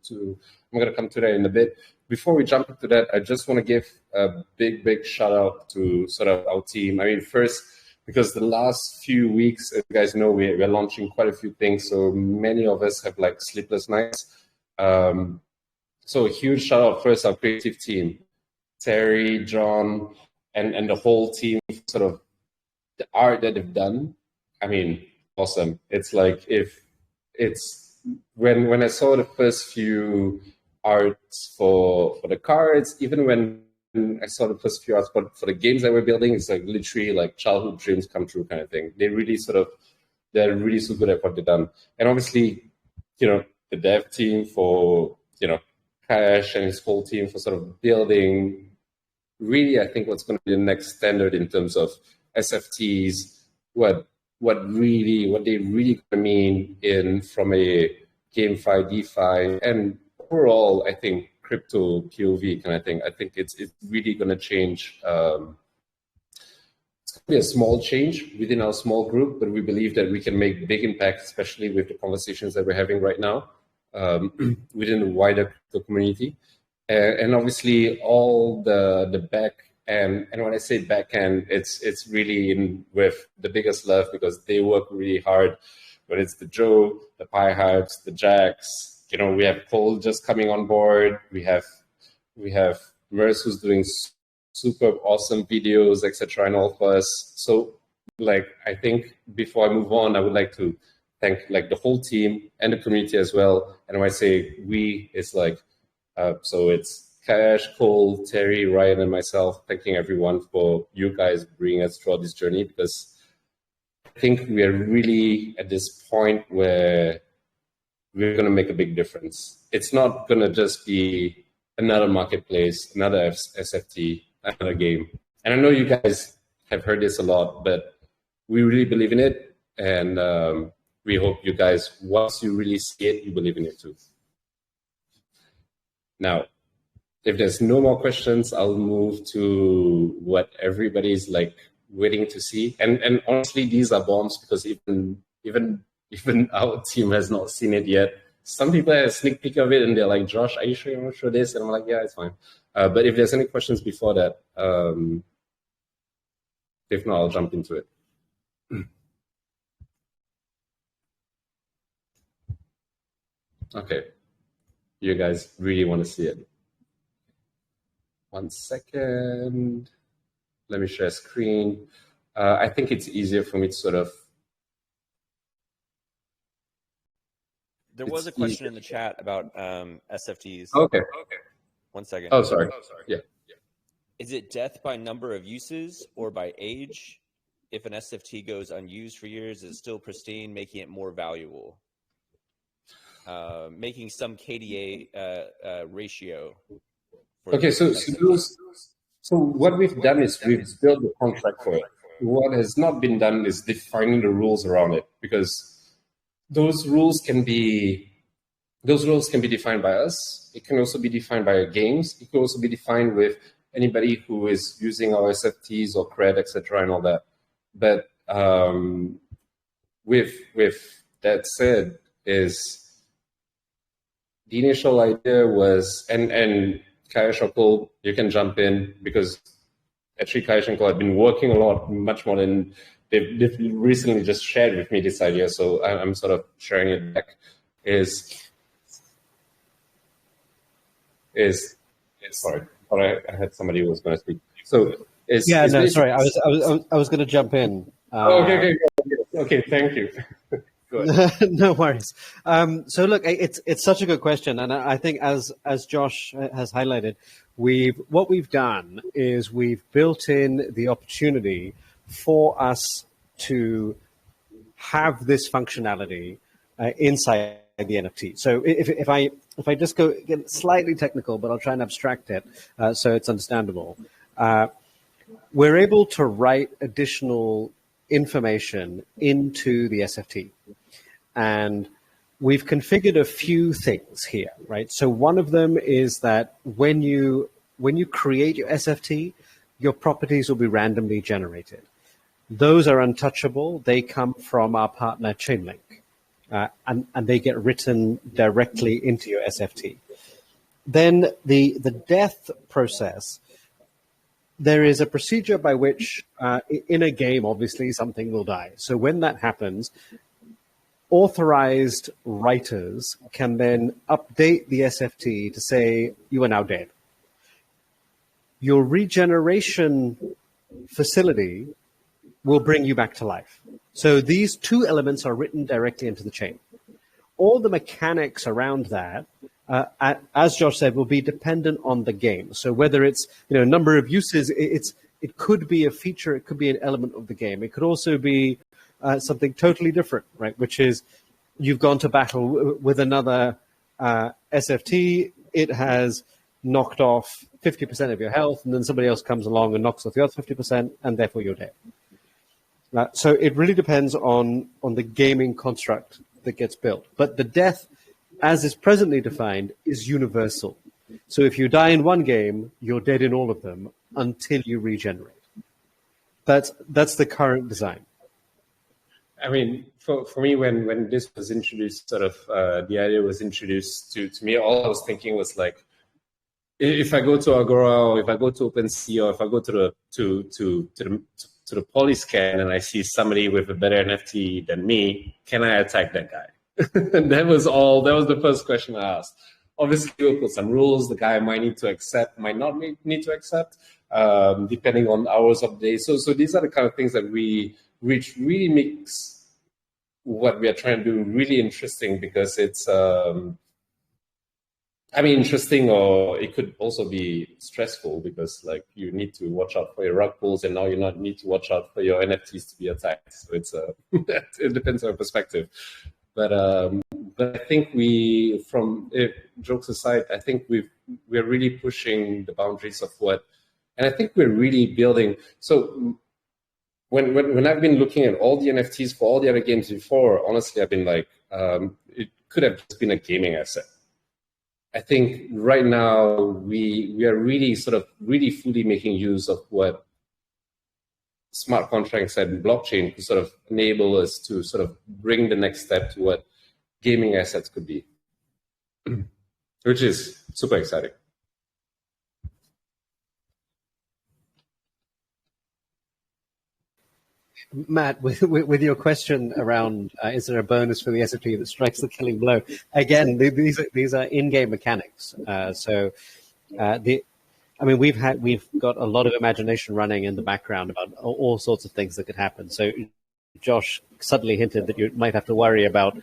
B: gonna come to that in a bit. Before we jump into that, I just want to give a big shout out to sort of our team. I mean, first, because the last few weeks, as you guys know, we're launching quite a few things. So many of us have like sleepless nights. So a huge shout out first our creative team, Terry, John, and the whole team, sort of the art that they've done. I mean, awesome. It's like when I saw the first few arts for the cards, even when I saw the first few arts for the games that we're building, it's like literally like childhood dreams come true kind of thing. They're really so good at what they've done. And obviously, the dev team for, Cash and his whole team for sort of building really, I think, what's going to be the next standard in terms of SFTs, what they really mean from a GameFi, DeFi, and overall, I think crypto POV kind of thing. I think it's really going to change. It's going to be a small change within our small group, but we believe that we can make big impact, especially with the conversations that we're having right now within the wider crypto community. And obviously all the back end, and when I say back end, it's really with the biggest love because they work really hard. But it's the Joe, the Pi Hypes, the Jacks. We have Cole just coming on board. We have Merce who's doing super awesome videos, etc. and all of us. So I think before I move on, I would like to thank the whole team and the community as well. And when I say we, it's so it's Cash, Cole, Terry, Ryan, and myself thanking everyone for you guys bringing us throughout this journey, because I think we are really at this point where we're going to make a big difference. It's not going to just be another marketplace, another SFT, another game. And I know you guys have heard this a lot, but we really believe in it. And we hope you guys, once you really see it, you believe in it too. Now, if there's no more questions, I'll move to what everybody's waiting to see. And honestly, these are bombs because even our team has not seen it yet. Some people have a sneak peek of it and they're like, Josh, are you sure you want to show this? And I'm like, yeah, it's fine. But if there's any questions before that, if not, I'll jump into it. Okay. You guys really want to see it. 1 second. Let me share screen. I think it's easier for me to sort of.
G: There was a question in the chat about SFTs.
B: Okay.
G: 1 second.
B: Oh, sorry. Yeah.
G: Is it death by number of uses or by age? If an SFT goes unused for years, is it still pristine, making it more valuable? Making some KDA ratio.
B: Okay, so what we've done is we've built the contract for it. What has not been done is defining the rules around it, because those rules can be defined by us. It can also be defined by our games. It can also be defined with anybody who is using our SFTs or cred, etc., and all that. But with that said, is the initial idea was, and Kaya Shokul, you can jump in, because actually Kaya Shokul have been working a lot, much more than they've recently just shared with me this idea, so I'm sort of sharing it back. Sorry, I had somebody who was going to speak. So
A: sorry, I was going to jump in.
B: Okay, thank you.
A: No worries. So look, it's such a good question, and I think as Josh has highlighted, what we've done is we've built in the opportunity for us to have this functionality inside the NFT. So if I just get slightly technical, but I'll try and abstract it so it's understandable. We're able to write additional information into the SFT. And we've configured a few things here, right? So one of them is that when you create your SFT, your properties will be randomly generated. Those are untouchable. They come from our partner Chainlink, and they get written directly into your SFT. Then the death process, there is a procedure by which in a game, obviously, something will die. So when that happens, authorized writers can then update the SFT to say, you are now dead. Your regeneration facility will bring you back to life. So these two elements are written directly into the chain. All the mechanics around that, as Josh said, will be dependent on the game. So whether it's number of uses, it could be a feature, it could be an element of the game. It could also be something totally different, right? Which is you've gone to battle with another SFT. It has knocked off 50% of your health, and then somebody else comes along and knocks off the other 50%, and therefore you're dead. So it really depends on the gaming construct that gets built. But the death, as is presently defined, is universal. So if you die in one game, you're dead in all of them until you regenerate. That's the current design.
B: I mean, for me, when this was introduced, sort of the idea was introduced to me, all I was thinking was like, if I go to Agora, or if I go to OpenSea, or if I go to the Polyscan and I see somebody with a better NFT than me, can I attack that guy? That was the first question I asked. Obviously, we'll put some rules. The guy might need to accept, might not need to accept, depending on hours of the day. So these are the kind of things that which really makes what we are trying to do really interesting, because it's, interesting, or it could also be stressful, because like you need to watch out for your rug pulls, and now you not need to watch out for your NFTs to be attacked. So it's it depends on your perspective. But I think jokes aside, I think we're really pushing the boundaries of what, and I think we're really building. So when I've been looking at all the NFTs for all the other games before, honestly, I've been like, it could have just been a gaming asset. I think right now we are really really fully making use of what smart contracts and blockchain to sort of enable us to sort of bring the next step to what gaming assets could be, which is super exciting.
A: Matt, with your question around is there a bonus for the SFT that strikes the killing blow? Again, these are in-game mechanics. We've got a lot of imagination running in the background about all sorts of things that could happen. So Josh suddenly hinted that you might have to worry about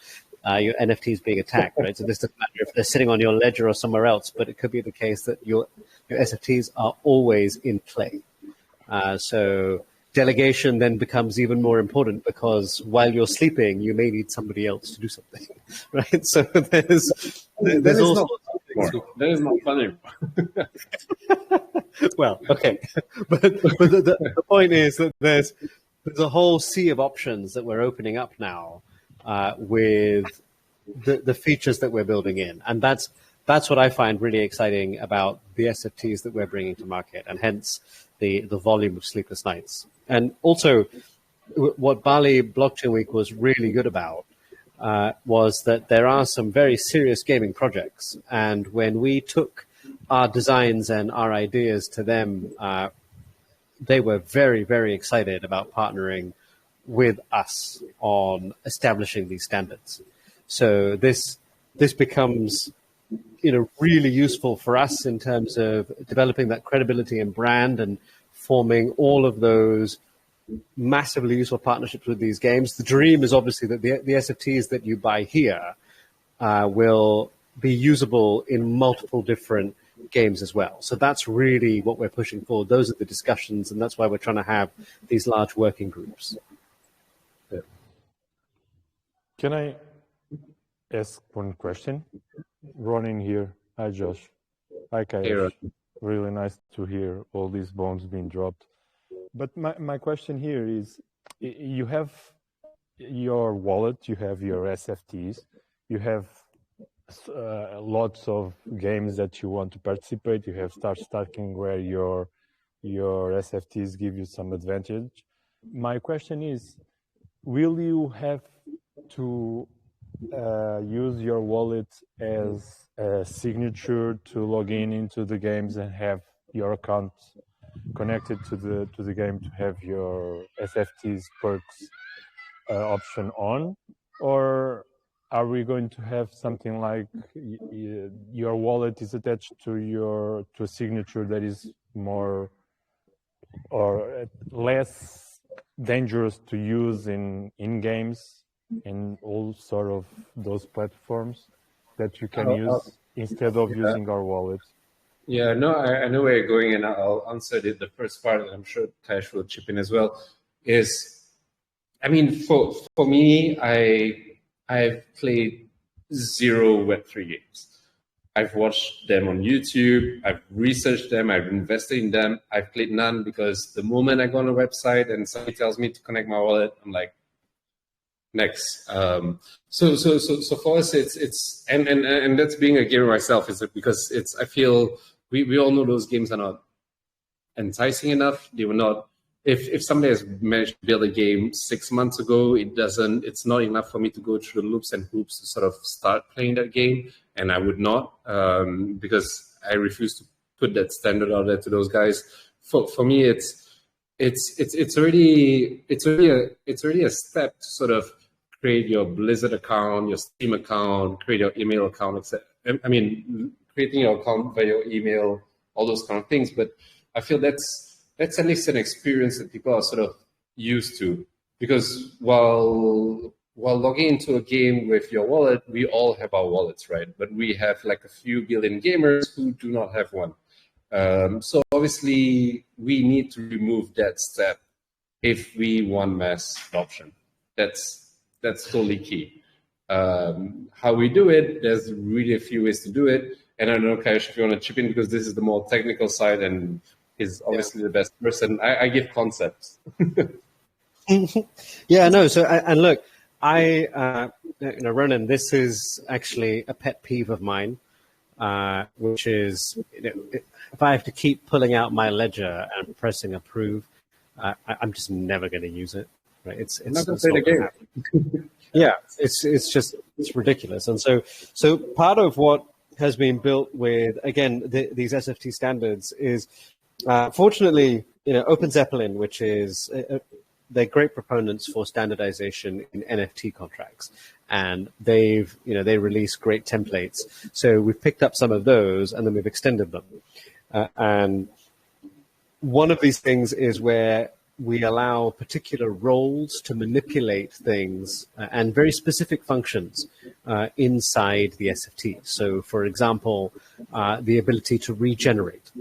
A: your NFTs being attacked, right? So this doesn't matter if they're sitting on your ledger or somewhere else, but it could be the case that your SFTs are always in play. So delegation then becomes even more important, because while you're sleeping, you may need somebody else to do something, right? So there's all sorts of things.
B: That is not funny.
A: Well, okay, but the point is that there's a whole sea of options that we're opening up now with the features that we're building in, and that's what I find really exciting about the SFTs that we're bringing to market, and hence the volume of sleepless nights. And also, what Bali Blockchain Week was really good about was that there are some very serious gaming projects. And when we took our designs and our ideas to them, they were very, very excited about partnering with us on establishing these standards. So this becomes, really useful for us in terms of developing that credibility and brand and forming all of those massively useful partnerships with these games. The dream is obviously that the SFTs that you buy here will be usable in multiple different games as well. So that's really what we're pushing forward. Those are the discussions, and that's why we're trying to have these large working groups.
H: Can I ask one question? Ronin here. Hi, Josh. Hi, Kayesh. Really nice to hear all these bombs being dropped. But my question here is, you have your wallet, you have your SFTs, you have lots of games that you want to participate. You have Start Stacking where your SFTs give you some advantage. My question is, will you have to use your wallet as a signature to log into the games and have your account connected to the game to have your SFTs perks option on, or are we going to have something like your wallet is attached to a signature that is more or less dangerous to use in games in all sort of those platforms that you can use instead of using our wallet?
B: Yeah, no, I know where you're going, and I'll answer the first part, and I'm sure Tash will chip in as well. For me, I've played 0 Web3 games. I've watched them on YouTube, I've researched them, I've invested in them. I've played none because the moment I go on a website and somebody tells me to connect my wallet, I'm like, next. So for us, it's and that's being a gamer myself, is it because I feel we all know those games are not enticing enough. They were not. If somebody has managed to build a game 6 months ago, it's not enough for me to go through the loops and hoops to sort of start playing that game, and I would not because I refuse to put that standard out there to those guys. For me, it's already a step to sort of create your Blizzard account, your Steam account, create your email account, etc. I mean, creating your account via your email, all those kind of things. But I feel that's at least an experience that people are sort of used to. Because while logging into a game with your wallet, we all have our wallets, right? But we have like a few billion gamers who do not have one. So obviously, we need to remove that step if we want mass adoption. That's totally key. How we do it, there's really a few ways to do it. And I don't know, Kayesh, if you want to chip in, because this is the more technical side and is obviously the best person. I give concepts.
A: Yeah, no. So, and look, Ronan, this is actually a pet peeve of mine, which is, if I have to keep pulling out my ledger and pressing approve, I'm just never going to use it. Right? It's not going to play the game. Yeah, it's ridiculous. And so part of what has been built with, again, these SFT standards is, fortunately, Open Zeppelin, which is they're great proponents for standardization in NFT contracts, and they release great templates. So we've picked up some of those and then we've extended them. And one of these things is where we allow particular roles to manipulate things and very specific functions inside the SFT. So, for example, the ability to regenerate.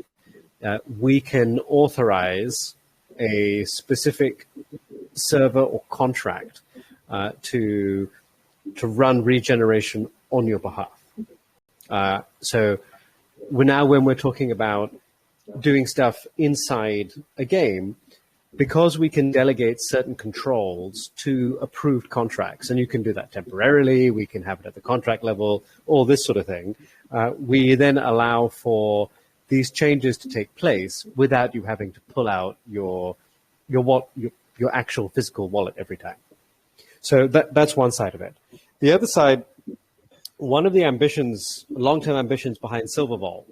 A: We can authorize a specific server or contract to run regeneration on your behalf. So when we're talking about doing stuff inside a game, because we can delegate certain controls to approved contracts, and you can do that temporarily, we can have it at the contract level, all this sort of thing, we then allow for these changes to take place without you having to pull out your your actual physical wallet every time. So that's one side of it. The other side, one of the ambitions, long-term ambitions behind Silver Vault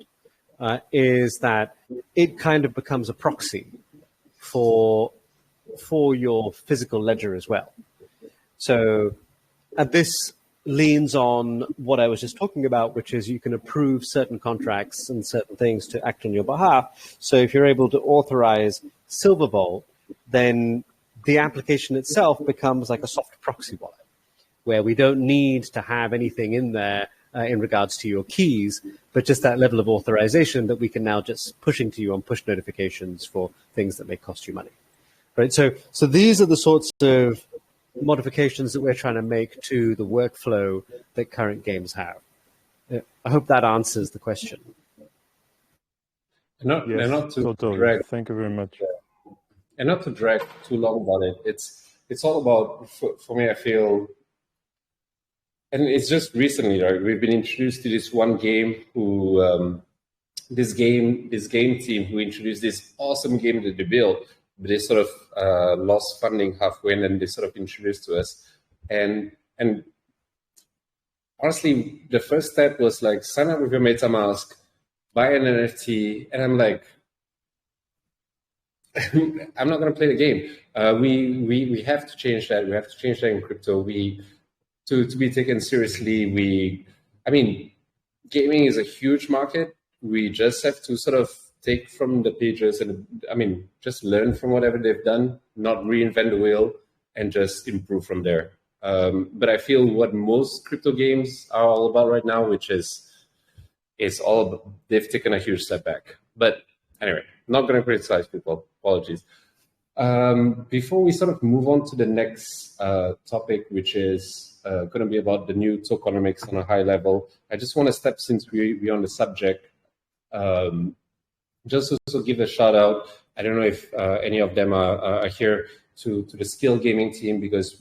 A: is that it kind of becomes a proxy for your physical ledger as well. So, and this leans on what I was just talking about, which is you can approve certain contracts and certain things to act on your behalf. So if you're able to authorize Silver Vault, then the application itself becomes like a soft proxy wallet, where we don't need to have anything in there in regards to your keys, but just that level of authorization that we can now just push into you on push notifications for things that may cost you money. Right. So these are the sorts of modifications that we're trying to make to the workflow that current games have. I hope that answers the question.
H: Yes, totally. Thank you very much.
B: And not to drag too long about it. It's all about, for me, I feel, and it's just recently, right? We've been introduced to this one game this game team who introduced this awesome game that they built, but they sort of lost funding halfway, and then they sort of introduced to us. And honestly, the first step was like, sign up with your MetaMask, buy an NFT, and I'm like, I'm not going to play the game. We have to change that. We have to change that in crypto. To be taken seriously, gaming is a huge market. We just have to sort of take from the pages and, just learn from whatever they've done, not reinvent the wheel, and just improve from there. But I feel what most crypto games are all about right now, which is all about, they've taken a huge step back. But anyway, not going to criticize people. Apologies. Before we sort of move on to the next topic, which is going to be about the new tokenomics on a high level, I just want to step, since we're on the subject, just also give a shout out. I don't know if any of them are here, to the Skill Gaming team, because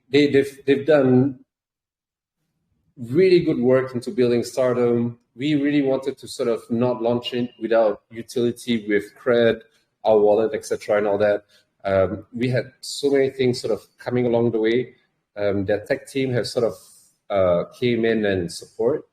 B: they've done really good work into building Stardom. We really wanted to sort of not launch it without utility with Cred, our wallet, etc., and all that. We had so many things sort of coming along the way. Their tech team has sort of came in and support,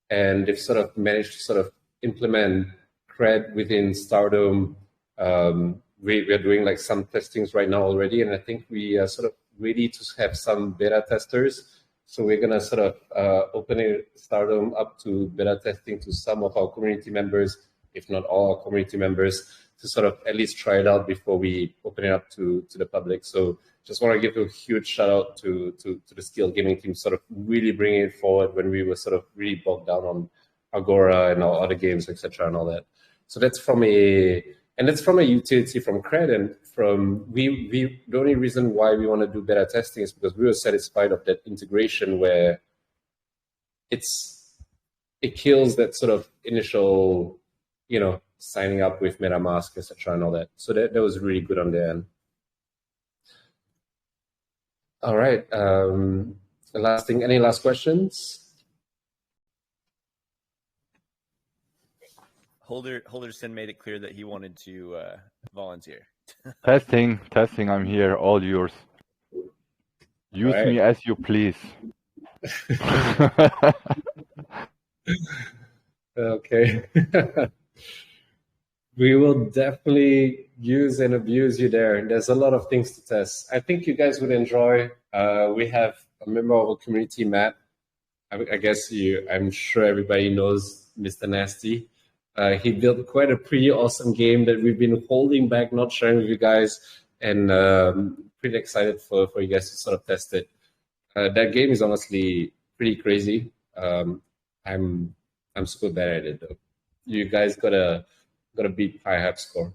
B: and they've sort of managed to sort of implement Cred within Stardom. We're doing like some testings right now already, and I think we are sort of ready to have some beta testers. So we're going to sort of open Stardom up to beta testing to some of our community members, if not all our community members, to sort of at least try it out before we open it up to the public. So just want to give a huge shout out to the Skill Gaming team, sort of really bringing it forward when we were sort of really bogged down on Agora and our other games, etc., and all that. So that's from a utility from Cred, and from the only reason why we want to do beta testing is because we were satisfied of that integration where it kills that sort of initial, signing up with MetaMask, etc., and all that. So that was really good on their end. All right. The last thing. Any last questions?
G: Holderson made it clear that he wanted to volunteer.
F: Testing. I'm here. All yours. Use me as you please.
B: Okay. We will definitely use and abuse you there. There's a lot of things to test. I think you guys would enjoy. We have a member of our community, Matt. I guess I'm sure everybody knows Mr. Nasty. He built quite a pretty awesome game that we've been holding back, not sharing with you guys, and pretty excited for you guys to sort of test it. That game is honestly pretty crazy. I'm super bad at it though. You guys gotta beat Pi-Hab score.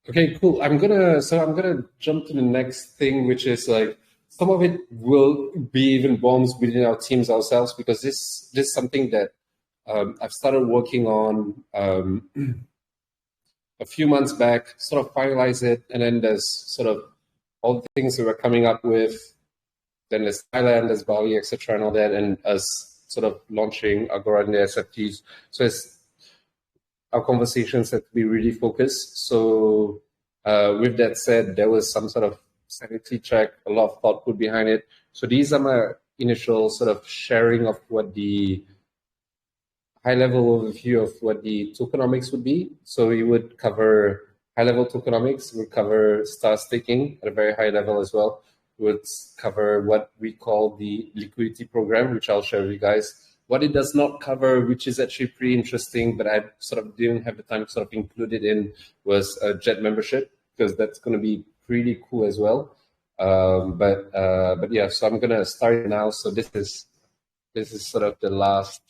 B: Okay, cool. I'm gonna jump to the next thing, which is like, some of it will be even bombs within our teams ourselves, because this is something that I've started working on a few months back, sort of finalize it, and then there's sort of all the things that we're coming up with. Then there's Thailand, there's Bali, etc., and all that, and us sort of launching Agora and the SFTs. So our conversations had to be really focused. So with that said, there was some sort of sanity check, a lot of thought put behind it. So these are my initial sort of sharing of what the high-level overview of what the tokenomics would be. So we would cover high-level tokenomics, we would cover star staking at a very high level as well. We would cover what we call the liquidity program, which I'll share with you guys. What it does not cover, which is actually pretty interesting, but I sort of didn't have the time to sort of include it in, was a Jet membership, because that's going to be pretty cool as well. But yeah, so I'm going to start now. So this is sort of the last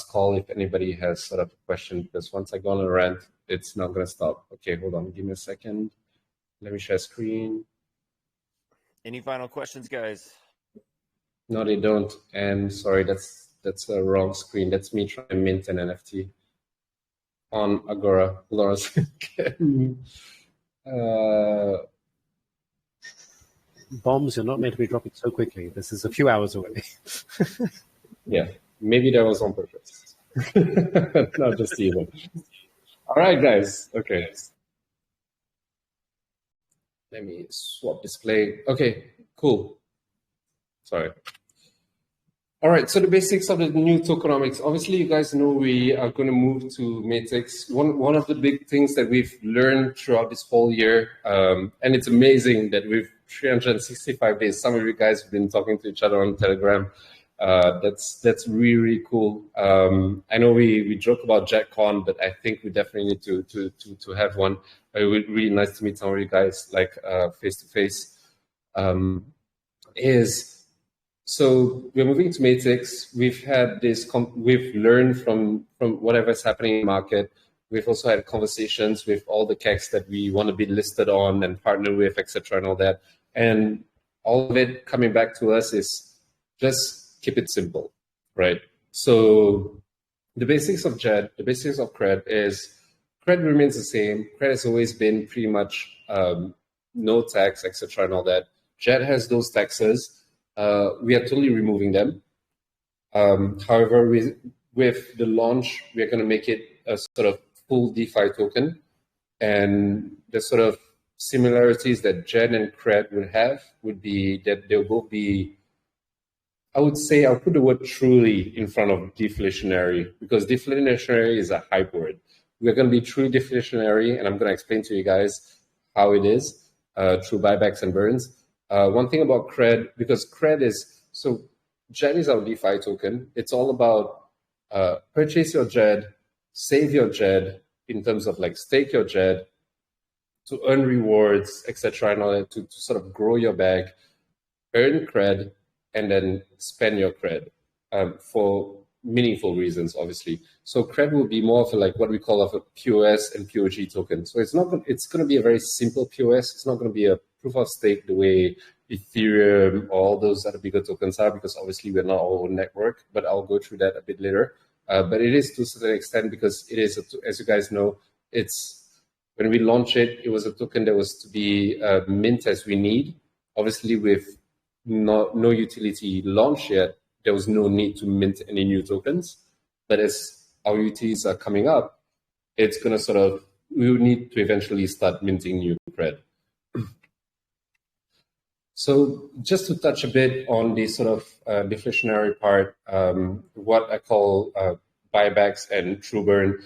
B: call if anybody has sort of a question, because once I go on a rant, it's not going to stop. Okay, hold on, give me a second. Let me share screen.
G: Any final questions, guys?
B: No, they don't. And sorry, that's a wrong screen. That's me trying to mint an NFT on Agora. Hold on a second.
A: Bombs, you're not meant to be dropping so quickly. This is a few hours away.
B: Yeah, maybe that was on purpose. Not just evil. All right, guys. Okay. Let me swap display. Okay, cool. Sorry. All right, so the basics of the new tokenomics. Obviously, you guys know we are going to move to Matrix. One of the big things that we've learned throughout this whole year, and it's amazing that we've 365 days. Some of you guys have been talking to each other on Telegram. That's really, really cool. I know we joke about JetCon, but I think we definitely need to have one. It would be really nice to meet some of you guys like face to face. So we're moving to Matrix. We've had this. We've learned from whatever's happening in the market. We've also had conversations with all the CACs that we want to be listed on and partner with, etc., and all that. And all of it coming back to us is just keep it simple, right? So the basics of JED, the basics of CRED is CRED remains the same. CRED has always been pretty much no tax, etc., and all that. JED has those taxes. We are totally removing them. However, with the launch, we are going to make it a sort of full DeFi token. And the sort of similarities that JED and CRED would have would be that they'll both be, I would say, I'll put the word truly in front of deflationary, because deflationary is a hype word. We're going to be truly deflationary, and I'm going to explain to you guys how it is through buybacks and burns. One thing about CRED, because CRED is, so JED is our DeFi token. It's all about purchase your JED, save your JED in terms of like stake your JED to earn rewards, etc., and all that to sort of grow your bag, earn CRED, and then spend your CRED for meaningful reasons, obviously. So CRED will be more of a, like what we call a POS and POG token. So it's going to be a very simple POS. It's not going to be a proof of stake the way Ethereum or all those other bigger tokens are, because obviously we're not our own network, but I'll go through that a bit later. But it is to a certain extent, because it is, as you guys know, when we launch it, it was a token that was to be mint as we need. Obviously, with no utility launch yet, there was no need to mint any new tokens. But as our utilities are coming up, it's going to we will need to eventually start minting new CRED. So just to touch a bit on the sort of deflationary part, what I call buybacks and true burn.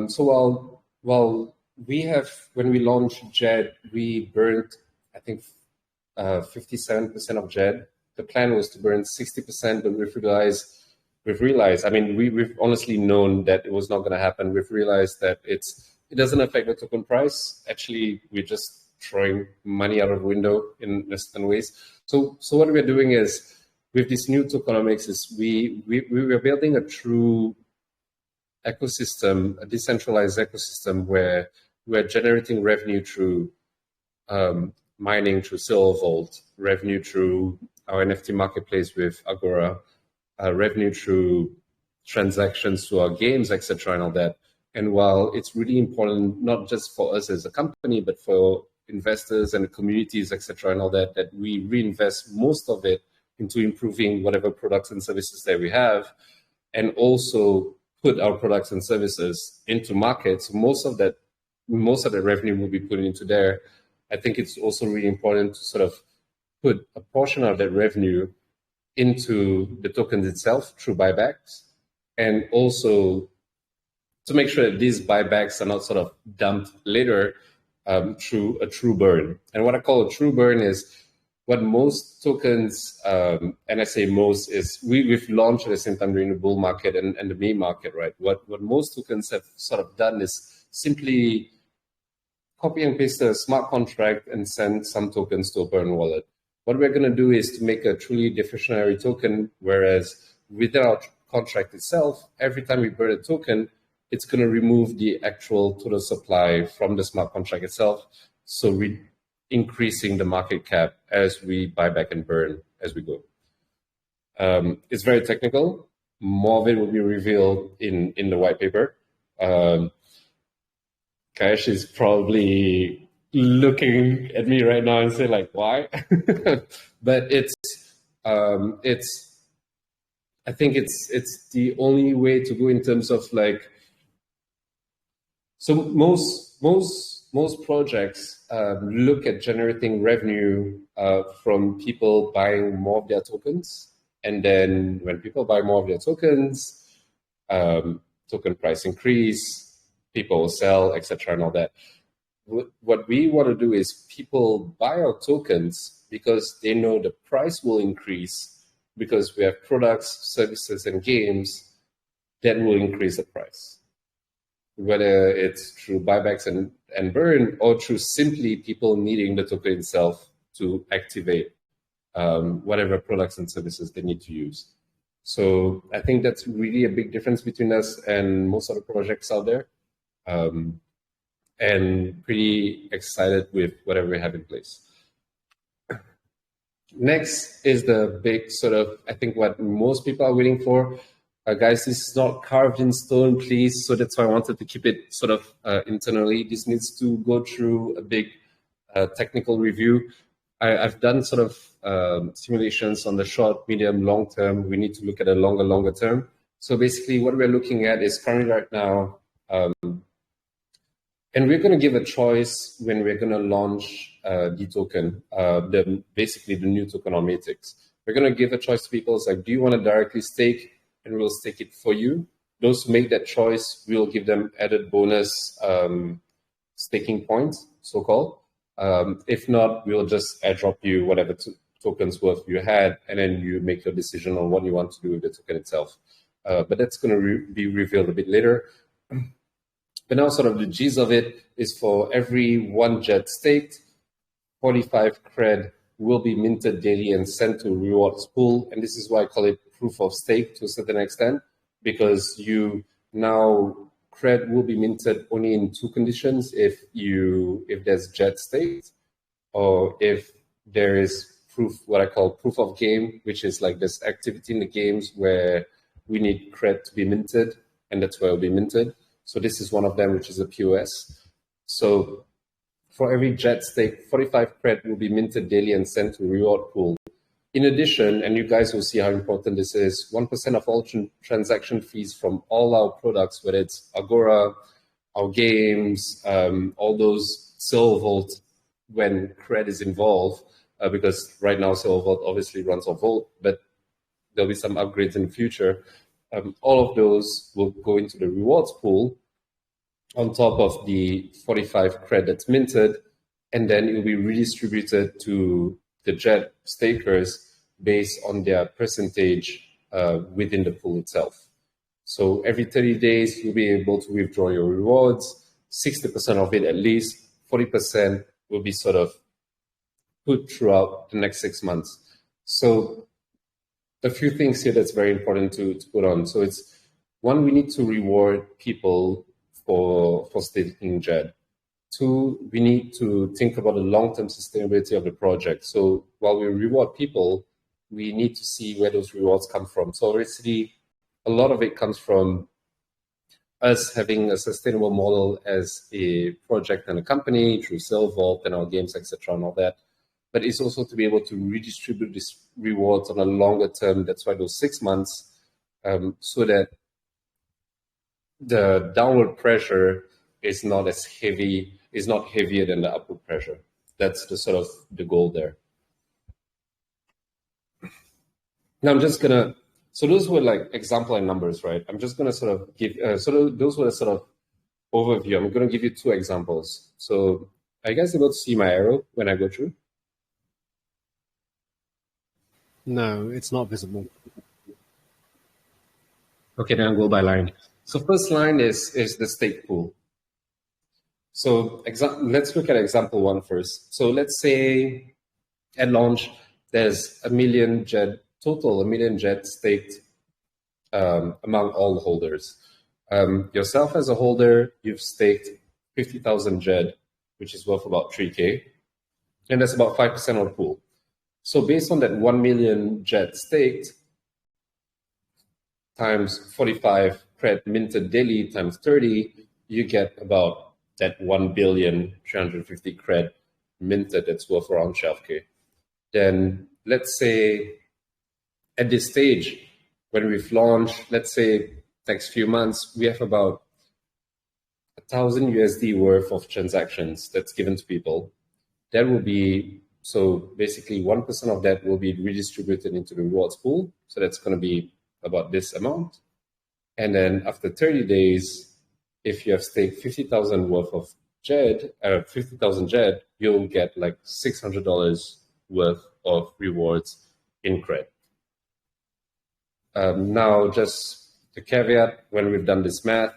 B: So while we have, when we launched JED, we burned, I think, 57% of JED. The plan was to burn 60%, but we've realized, I mean, we've honestly known that it was not going to happen. We've realized that it doesn't affect the token price. Actually, we're just throwing money out of the window in certain ways. So what we're doing is, with this new tokenomics, is we're building a true ecosystem, a decentralized ecosystem where we're generating revenue through mining through Silver Vault, revenue through our NFT marketplace with Agora, revenue through transactions to our games, etc., and all that. And while it's really important, not just for us as a company, but for investors and the communities, etc., and all that, that we reinvest most of it into improving whatever products and services that we have, and also put our products and services into markets. Most of the revenue will be put into there. I think it's also really important to sort of put a portion of that revenue into the tokens itself through buybacks, and also to make sure that these buybacks are not sort of dumped later through a true burn. And what I call a true burn is what most tokens, and I say most, is we've launched at the same time during the bull market and the meme market, right? What most tokens have sort of done is simply copy and paste a smart contract and send some tokens to a burn wallet. What we're going to do is to make a truly deflationary token, whereas within our contract itself, every time we burn a token, it's going to remove the actual total supply from the smart contract itself. So we're increasing the market cap as we buy back and burn as we go. It's very technical. More of it will be revealed in the white paper. Kaesh is probably looking at me right now and say like, why? But I think it's the only way to go in terms of like, so most projects look at generating revenue from people buying more of their tokens. And then when people buy more of their tokens, token price increase, people will sell, etc. and all that. What we want to do is people buy our tokens because they know the price will increase because we have products, services, and games that will increase the price. Whether it's through buybacks and burn or through simply people needing the token itself to activate whatever products and services they need to use. So I think that's really a big difference between us and most other projects out there. And pretty excited with whatever we have in place. Next is the big sort of, I think what most people are waiting for. Guys, this is not carved in stone, please. So that's why I wanted to keep it sort of internally. This needs to go through a big technical review. I've done sort of simulations on the short, medium, long term. We need to look at a longer term. So basically what we're looking at is currently right now, and we're going to give a choice when we're going to launch the token, basically the new token on Matrix. We're going to give a choice to people. It's like, do you want to directly stake? And we'll stake it for you. Those who make that choice, we'll give them added bonus staking points, so-called. If not, we'll just airdrop you whatever tokens worth you had, and then you make your decision on what you want to do with the token itself. But that's going to be revealed a bit later. But now sort of the gist of it is for every 1 Jed staked, 45 cred will be minted daily and sent to rewards pool. And this is why I call it proof of stake to a certain extent, because you now cred will be minted only in 2 conditions: if there's Jed staked, or if there is proof, what I call proof of game, which is like this activity in the games where we need cred to be minted, and that's where it'll be minted. So this is one of them, which is a POS. So for every Jed stake, 45 cred will be minted daily and sent to reward pool. In addition, and you guys will see how important this is, 1% of all transaction fees from all our products, whether it's Agora, our games, all those Silver Vault, when cred is involved, because right now Silver Vault obviously runs off Vault, but there'll be some upgrades in the future. All of those will go into the rewards pool on top of the 45 cred that's minted, and then it will be redistributed to the Jed stakers based on their percentage within the pool itself. So every 30 days, you'll be able to withdraw your rewards, 60% of it at least, 40% will be sort of put throughout the next 6 months. So a few things here that's very important to put on. So it's, one, we need to reward people for staking Jed. 2, we need to think about the long-term sustainability of the project. So while we reward people, we need to see where those rewards come from. So obviously, a lot of it comes from us having a sustainable model as a project and a company through Silver Vault and our games, etc., and all that. But it's also to be able to redistribute these rewards on a longer term. That's why those 6 months, so that the downward pressure is not as heavy, is not heavier than the upward pressure. That's the sort of the goal there. Now I'm just gonna, so those were like example and numbers, right? I'm just gonna sort of give, those were the sort of overview. I'm gonna give you two examples. So are you guys able to see my arrow when I go through?
A: No, it's not visible.
B: Okay, then I'll go by line. So first line is the stake pool. So let's look at example one first. So let's say at launch, there's 1 million JED, total 1 million JED staked among all holders. Yourself as a holder, you've staked 50,000 JED, which is worth about 3K. And that's about 5% of the pool. So based on that 1 million JED staked, times 45 cred minted daily times 30, you get about that 1,350,000,000 cred minted that's worth around 12K. Then let's say at this stage, when we've launched, let's say next few months, we have about 1,000 USD worth of transactions that's given to people. That will be, so basically 1% of that will be redistributed into the rewards pool. So that's going to be about this amount. And then after 30 days, if you have staked 50,000 worth of JED, 50,000 JED, you'll get like $600 worth of rewards in cred. Now, just the caveat, when we've done this math,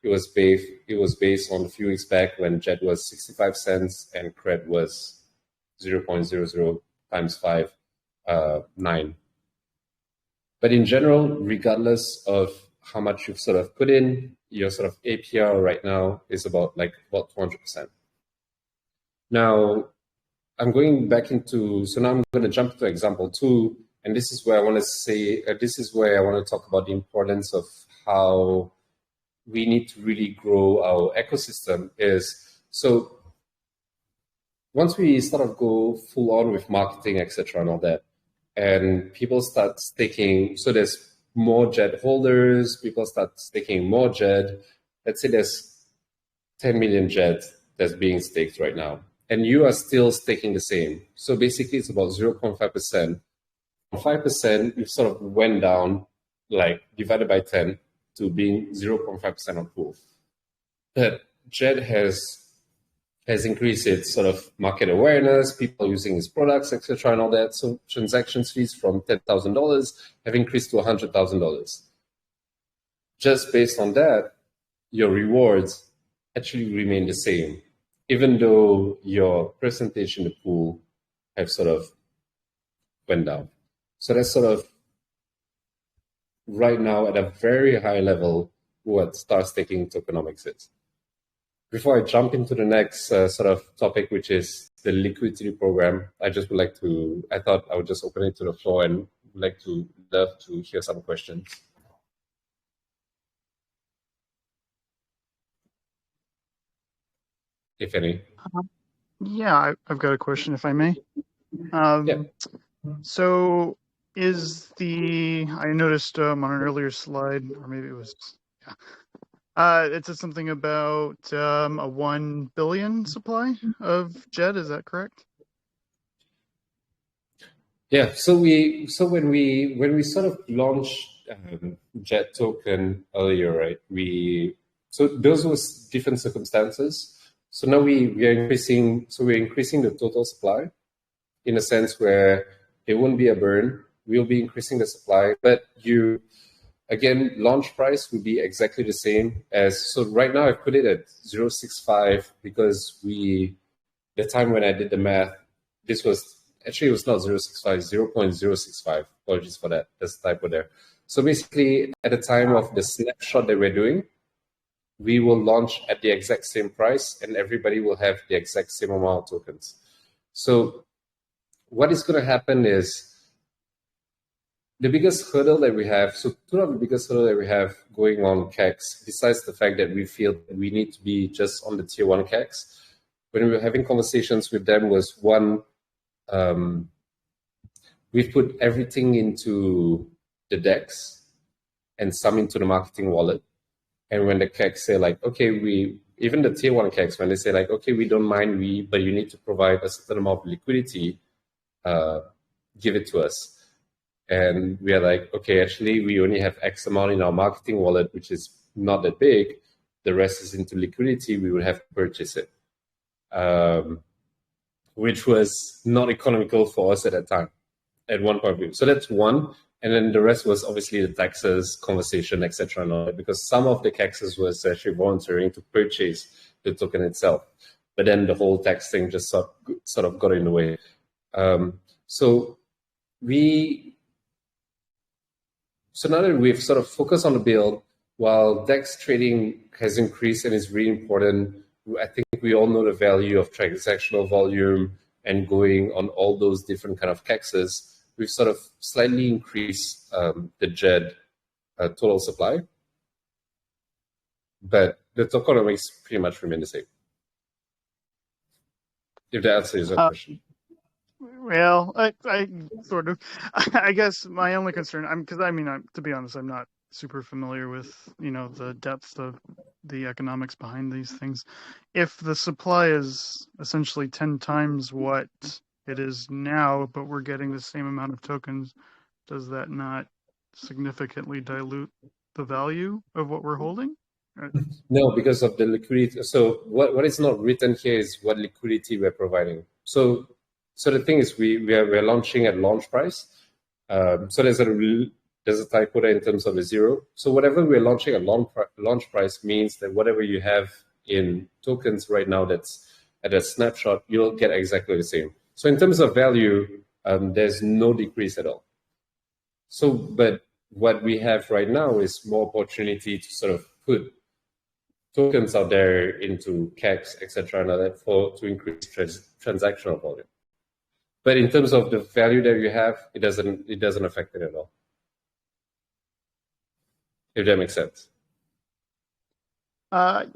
B: it was based on a few weeks back when JED was 65 cents and cred was 0.00 times 5, 9. But in general, regardless of how much you've sort of put in, your sort of APR right now is about 200%. Now, I'm going back into, so now I'm going to jump to example 2, and this is where I want to say, this is where I want to talk about the importance of how we need to really grow our ecosystem is, so once we sort of go full on with marketing, etc. and all that, and people start staking, so there's more JED holders, people start staking more JED. Let's say there's 10 million JED that's being staked right now, and you are still staking the same. So basically it's about 0.5%. 5%, you've sort of went down, like divided by 10 to being 0.5% of pool. But JED has increased its sort of market awareness, people using its products, etc., and all that. So transactions fees from $10,000 have increased to $100,000. Just based on that, your rewards actually remain the same, even though your percentage in the pool have sort of went down. So that's sort of right now at a very high level what star staking tokenomics is. Before I jump into the next sort of topic, which is the liquidity program, I just would like to, I thought I would just open it to the floor and would love to hear some questions. If any.
I: Yeah, I've got a question, if I may.
B: Yeah.
I: So is I noticed on an earlier slide, or maybe it was, it said something about a 1 billion supply of JED. Is that correct?
B: Yeah. So when we sort of launched JED token earlier, right? So those was different circumstances. So now we're increasing the total supply in a sense where it won't be a burn. We'll be increasing the supply, but again, launch price will be exactly the same as, so right now I put it at 0.65 because the time when I did the math, it was not 0.65, 0.065. Apologies for that. There's a typo there. So basically at the time of the snapshot that we're doing, we will launch at the exact same price and everybody will have the exact same amount of tokens. So what is going to happen is the biggest hurdle that we have, so two of the biggest hurdle that we have going on CACs, besides the fact that we feel that we need to be just on the tier 1 CACs, when we were having conversations with them was one, we've put everything into the DEX and some into the marketing wallet. And when the CACs say like, okay, even the tier one CACs, when they say like, okay, we don't mind, but you need to provide a certain amount of liquidity, give it to us. And we are like, okay, actually, we only have X amount in our marketing wallet, which is not that big. The rest is into liquidity. We would have to purchase it, which was not economical for us at that time, at one point of view. So that's one. And then the rest was obviously the taxes, conversation, etc. and all that, because some of the taxes was actually volunteering to purchase the token itself. But then the whole tax thing just sort of got in the way. So now that we've sort of focused on the build, while DEX trading has increased and is really important, I think we all know the value of transactional volume and going on all those different kind of CACs. We've sort of slightly increased the JED total supply, but the tokenomics pretty much remain the same. If that answers your question.
I: Well, I sort of, I guess my only concern, because to be honest, I'm not super familiar with, the depth of the economics behind these things. If the supply is essentially 10 times what it is now, but we're getting the same amount of tokens, does that not significantly dilute the value of what we're holding?
B: No, because of the liquidity. So what is not written here is what liquidity we're providing. So the thing is, we're launching at launch price. So there's a typo there in terms of a zero. So whatever we're launching at launch price means that whatever you have in tokens right now that's at a snapshot, you'll get exactly the same. So in terms of value, there's no decrease at all. So, but what we have right now is more opportunity to sort of put tokens out there into CACs, etc., and all that to increase transactional volume. But in terms of the value that you have, it doesn't affect it at all. If that makes sense.
I: To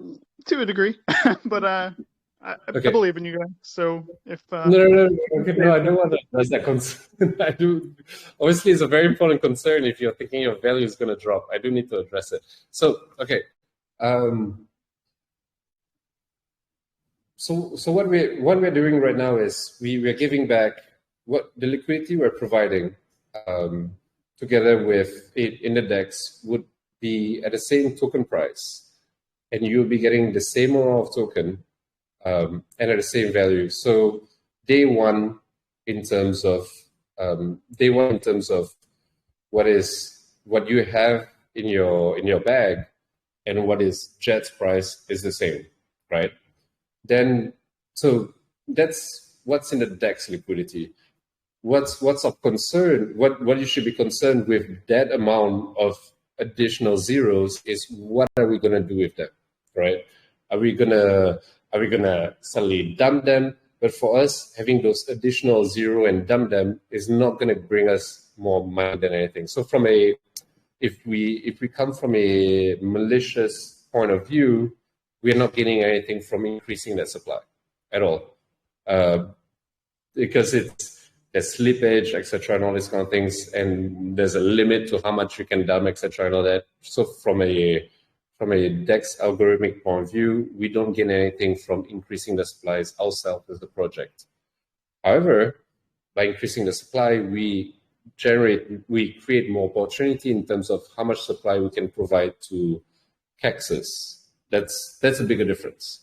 I: a degree, but I believe in you guys. So if
B: no, I don't want to address that concern. I do. Obviously, it's a very important concern. If you're thinking your value is going to drop, I do need to address it. So okay. So what we're doing right now is we're giving back what the liquidity we're providing, together with it in the DEX, would be at the same token price, and you'll be getting the same amount of token and at the same value. So day one in terms of what you have in your bag and what is Jed's price is the same, right? Then, so that's what's in the DEX liquidity. What's of concern, what you should be concerned with that amount of additional zeros is what are we going to do with them, right? Are we gonna suddenly dump them? But for us, having those additional zero and dump them is not going to bring us more money than anything. So if we come from a malicious point of view, we're not getting anything from increasing that supply at all, because there's slippage, etc., and all these kind of things, and there's a limit to how much you can dump, etc., and all that. So from a DEX algorithmic point of view, we don't gain anything from increasing the supplies ourselves as the project. However, by increasing the supply, we create more opportunity in terms of how much supply we can provide to CACs. That's a bigger difference.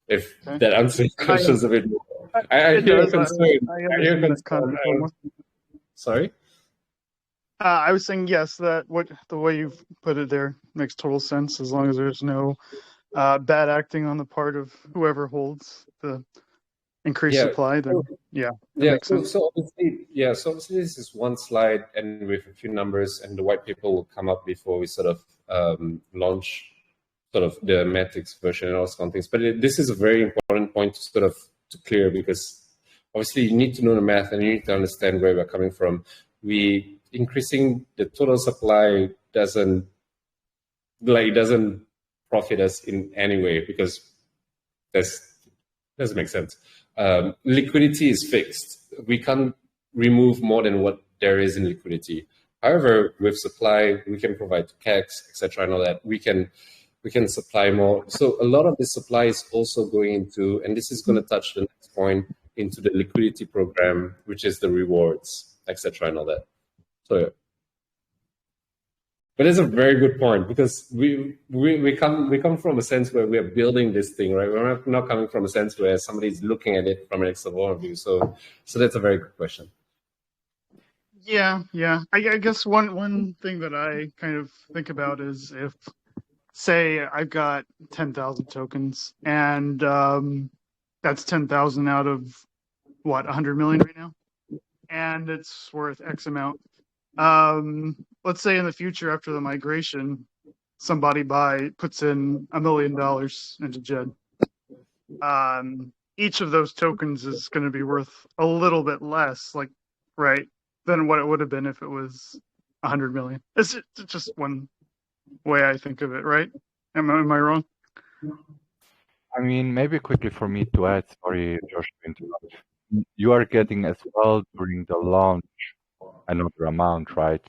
B: If that answers questions a bit more. I hear a concern. Sorry?
I: I was saying yes, the way you've put it there makes total sense, as long as there's no bad acting on the part of whoever holds the increased supply, then makes sense.
B: So obviously this is one slide and with a few numbers, and the white paper will come up before we sort of launch sort of the metrics version and all those kind of things. But this is a very important point to clear, because obviously you need to know the math and you need to understand where we're coming from. Increasing the total supply doesn't profit us in any way, because that doesn't make sense. Liquidity is fixed. We can't remove more than what there is in liquidity. However, with supply, we can provide to CACs, etc., and all that. We can supply more. So a lot of the supply is also going into, and this is going to touch the next point, into the liquidity program, which is the rewards, etc., and all that. So, yeah. But it's a very good point, because we come from a sense where we are building this thing, right? We're not coming from a sense where somebody's looking at it from an external view. So that's a very good question.
I: Yeah. I guess one thing that I kind of think about is if, say, I've got 10,000 tokens, and that's 10,000 out of what, 100 million right now, and it's worth X amount. Let's say in the future, after the migration, somebody puts in $1 million into Jed. Each of those tokens is going to be worth a little bit less, right, than what it would have been if it was 100 million. It's just one way I think of it, right? Am I wrong?
F: I mean, maybe quickly for me to add, sorry, Josh, to interrupt. You are getting as well during the launch another amount, right?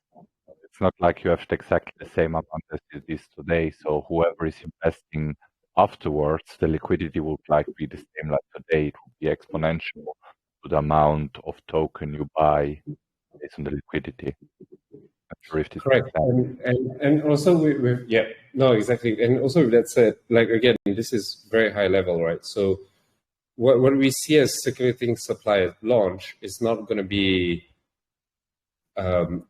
F: It's not like you have exactly the same amount as it is today. So whoever is investing afterwards, the liquidity would be the same like today. It would be exponential to the amount of token you buy based on the liquidity. Not sure if this
B: correct. And also exactly. And also with that said, again, this is very high level, right? So what we see as circulating supply at launch is not going to be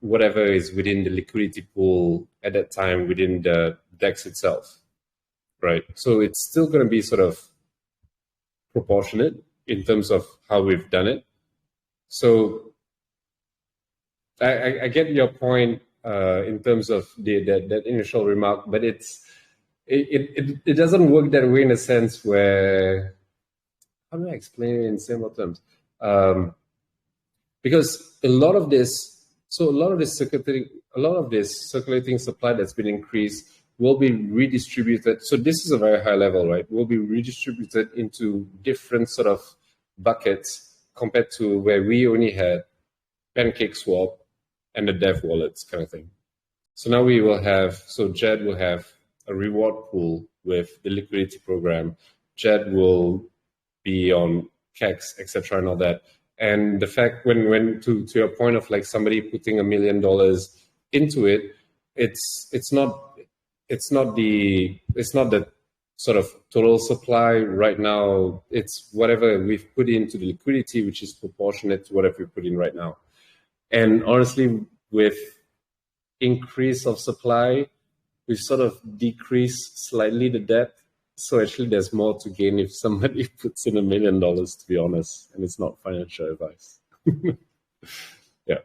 B: whatever is within the liquidity pool at that time within the DEX itself, right? So it's still going to be sort of proportionate in terms of how we've done it. So I get your point in terms of that initial remark, but it doesn't work that way in a sense where, how do I explain it in simple terms? Because a lot of this circulating supply that's been increased will be redistributed. So this is a very high level, right? Will be redistributed into different sort of buckets compared to where we only had Pancake Swap and the dev wallets kind of thing. So now Jed will have a reward pool with the liquidity program. Jed will be on CACs, etc., and all that. And the fact when to your point of somebody putting $1 million into it, it's not the sort of total supply right now. It's whatever we've put into the liquidity, which is proportionate to whatever we put in right now. And honestly, with increase of supply, we sort of decrease slightly the depth. So actually, there's more to gain if somebody puts in $1 million, to be honest, and it's not financial advice. Yeah.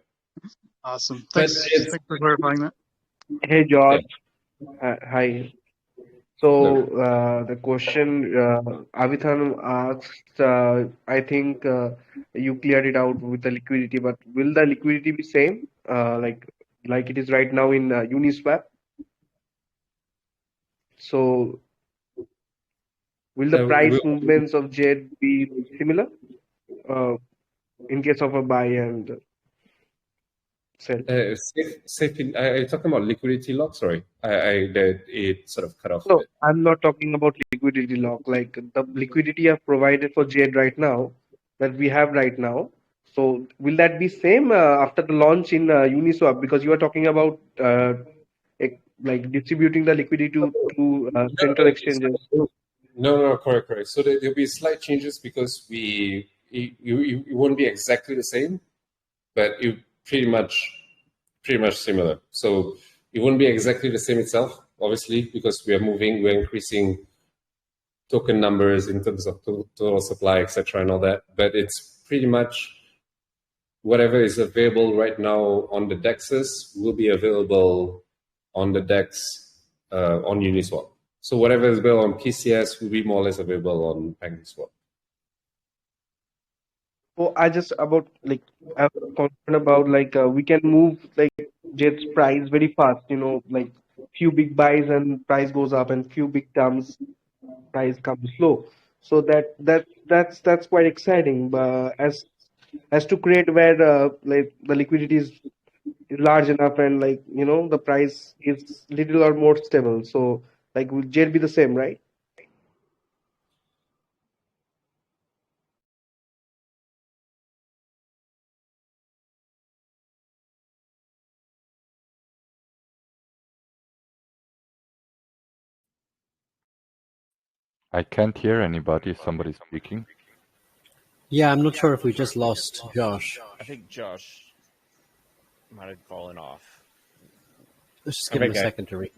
I: Awesome. Thanks for clarifying that.
J: Hey, George. Hi. So the question Avithan asked, I think you cleared it out with the liquidity, but will the liquidity be same like it is right now in Uniswap? So will the price movements of JED be similar in case of a buy and sell?
B: Are you talking about liquidity lock? Sorry, it sort of cut off.
J: No, I'm not talking about liquidity lock. Like the liquidity I've provided for JED right now, that we have right now. So will that be same after the launch in Uniswap? Because you are talking about distributing the liquidity to central exchanges.
B: No, correct. So there'll be slight changes because it won't be exactly the same, but it pretty much similar. So it won't be exactly the same itself, obviously, because we're increasing token numbers in terms of total supply, etc., and all that. But it's pretty much whatever is available right now on the DEXs will be available on the DEX on Uniswap. So whatever is available on PCS will be more or less available on PancakeSwap.
J: Oh, I'm concerned about we can move JED's price very fast. Few big buys and price goes up, and few big dumps, price comes low. So that's quite exciting. But as to create where the liquidity is large enough and like the price is little or more stable. So like will Jet be the same, right?
F: I can't hear anybody. Somebody speaking.
A: Yeah, I'm not sure if we just lost Josh.
G: I think Josh might have fallen off.
A: Let's just give him a second to read.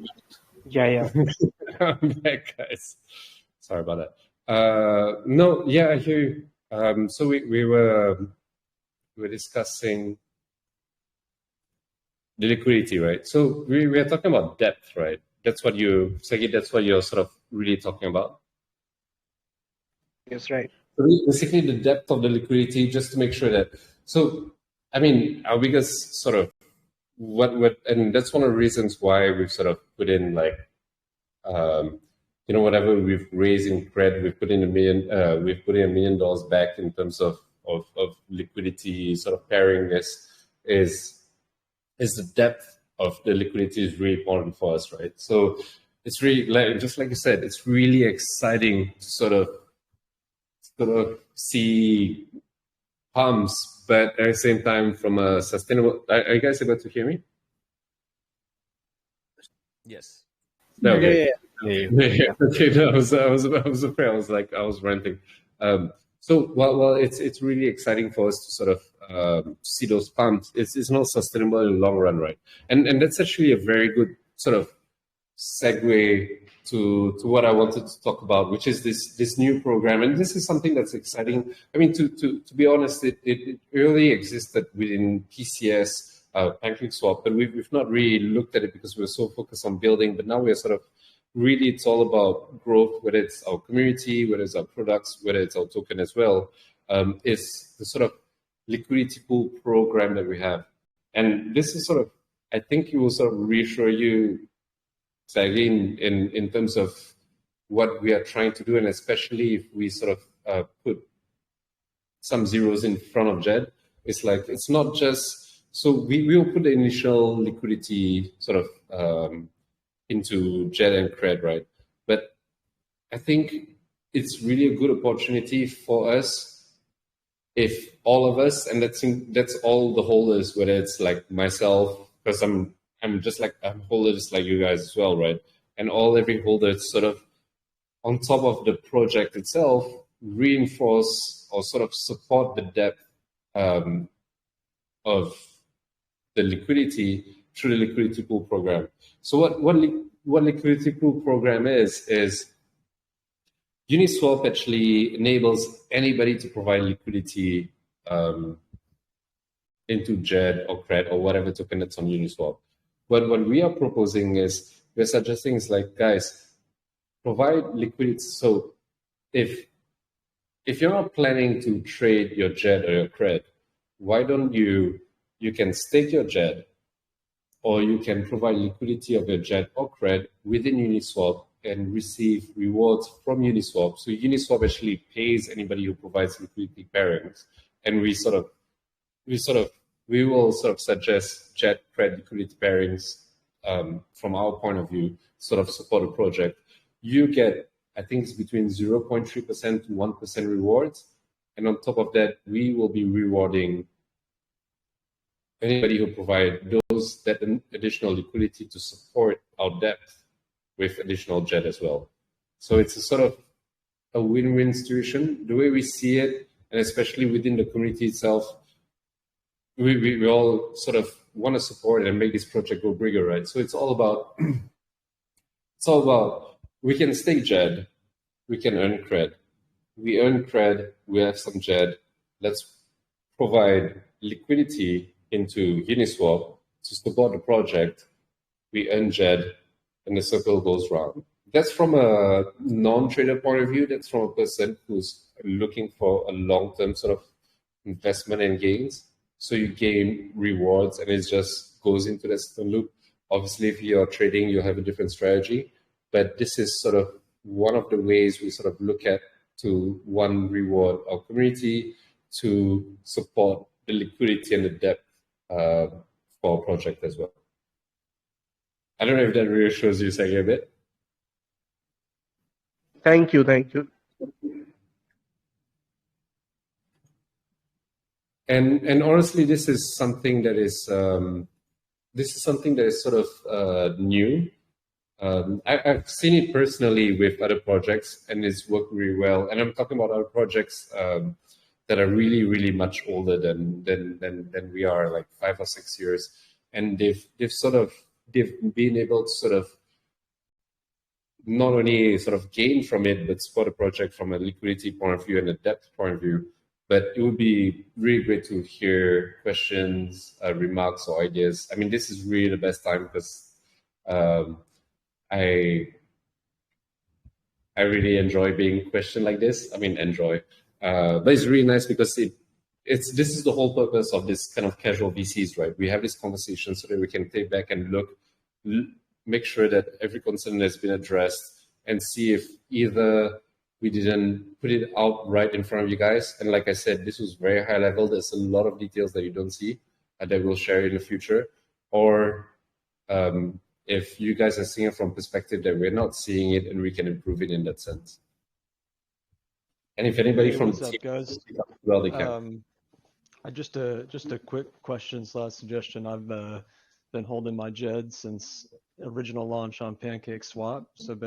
J: Yeah.
B: I'm back, guys. Sorry about that. No, yeah, I hear you. So we were discussing the liquidity, right? So we are talking about depth, right? That's what Sagi, that's what you're sort of really talking about.
J: Yes, right.
B: So basically, the depth of the liquidity, just to make sure that. So, I mean, our biggest sort of and that's one of the reasons why we've sort of put in like, whatever we've raised in credit, we've put in $1 million, we've put in $1 million back in terms of liquidity, sort of pairing this is the depth of the liquidity is really important for us, right? So it's really like, just like you said, it's really exciting to sort of see pumps, but at the same time from a sustainable. Are you guys able to hear me?
G: Yes.
B: No, okay.
A: Yeah.
B: Okay. No, I was afraid. I was ranting. So while it's really exciting for us to sort of see those pumps, it's not sustainable in the long run, right? And that's actually a very good sort of segue to what I wanted to talk about, which is this new program. And this is something that's exciting. I mean, to be honest, it early existed within PCS, PancakeSwap, but we've not really looked at it because we were so focused on building. But now we're sort of really, it's all about growth, whether it's our community, whether it's our products, whether it's our token as well, is the sort of liquidity pool program that we have. And this is sort of, I think it will sort of reassure you, again, in terms of what we are trying to do, and especially if we sort of put some zeros in front of Jed, it's like, it's not just, so we will put the initial liquidity sort of into Jed and Cred, right? But I think it's really a good opportunity for us if all of us, and that's all the holders, whether it's like myself, because I'm just like, I'm holder just like you guys as well, right? And every holder sort of on top of the project itself reinforce or sort of support the depth of the liquidity through the liquidity pool program. So what liquidity pool program is Uniswap actually enables anybody to provide liquidity into Jed or Cred or whatever token that's on Uniswap. But what we are proposing is, we're suggesting is like, guys, provide liquidity. So if you're not planning to trade your Jed or your Cred, why don't you can stake your Jed, or you can provide liquidity of your Jed or Cred within Uniswap and receive rewards from Uniswap. So Uniswap actually pays anybody who provides liquidity pairings, and we will sort of suggest Jet Cred liquidity pairings from our point of view, sort of support a project. You get, I think it's between 0.3% to 1% rewards. And on top of that, we will be rewarding anybody who provide that additional liquidity to support our depth with additional Jet as well. So it's a sort of a win-win situation, the way we see it, and especially within the community itself. We all sort of want to support and make this project go bigger, right? So it's all about we can stake Jed, we can earn Cred. We earn Cred, we have some Jed. Let's provide liquidity into Uniswap to support the project. We earn Jed, and the circle goes round. That's from a non-trader point of view. That's from a person who's looking for a long-term sort of investment and gains. So you gain rewards, and it just goes into the system loop. Obviously, if you're trading, you have a different strategy. But this is sort of one of the ways we sort of look at to, one, reward our community, to support the liquidity and the depth for our project as well. I don't know if that reassures you, Sergey, a bit.
J: Thank you.
B: And honestly, this is something that is sort of new. I've seen it personally with other projects, and it's worked really well. And I'm talking about other projects that are really, really much older than we are, like 5 or 6 years, and they've been able to sort of not only sort of gain from it, but support the project from a liquidity point of view and a depth point of view. But it would be really great to hear questions, remarks, or ideas. I mean, this is really the best time because I really enjoy being questioned like this. I mean, but it's really nice because this is the whole purpose of this kind of casual VCs, right? We have this conversation so that we can take back and make sure that every concern has been addressed and see if either we didn't put it out right in front of you guys. And like I said, this was very high level. There's a lot of details that you don't see that we'll share in the future. Or if you guys are seeing it from perspective that we're not seeing it and we can improve it in that sense. And if anybody from
K: what's up, guys?
B: Well, they can.
K: Just a quick question / suggestion. I've been holding my Jed since original launch on PancakeSwap. So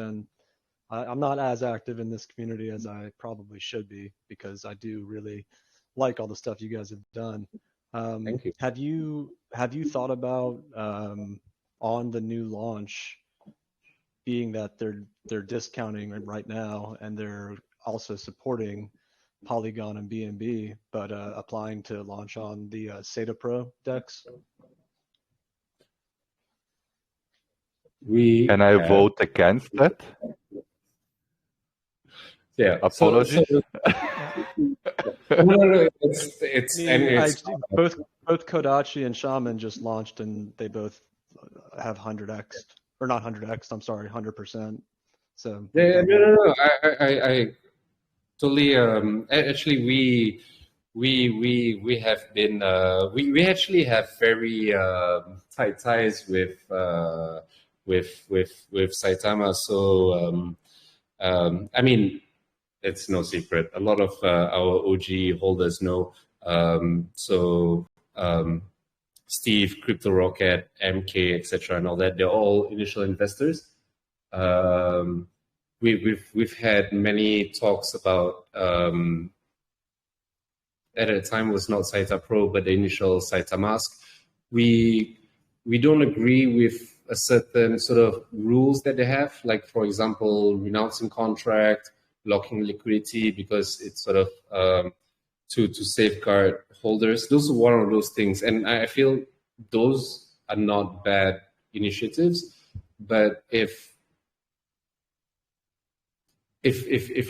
K: I'm not as active in this community as I probably should be because I do really like all the stuff you guys have done.
B: Thank you.
K: Have you thought about on the new launch, being that they're discounting right now and they're also supporting Polygon and BNB, but applying to launch on the SATA Pro DEX?
F: Can I vote against that?
B: Yeah.
F: Apologies.
B: No,
K: both Kodachi and Shaman just launched, and they both have 100x, or not 100x. I'm sorry, 100%. So
B: no. I totally. Actually, we have been. We actually have very tight ties with Saitama. So I mean, it's no secret. A lot of our OG holders know. Steve, Crypto Rocket, MK, etc., and all that. They're all initial investors. We've had many talks about. At the time, it was not Saita Pro, but the initial Saita Mask. We don't agree with a certain sort of rules that they have, like for example, renouncing contract, locking liquidity, because it's sort of to safeguard holders. Those are one of those things, and I feel those are not bad initiatives. But if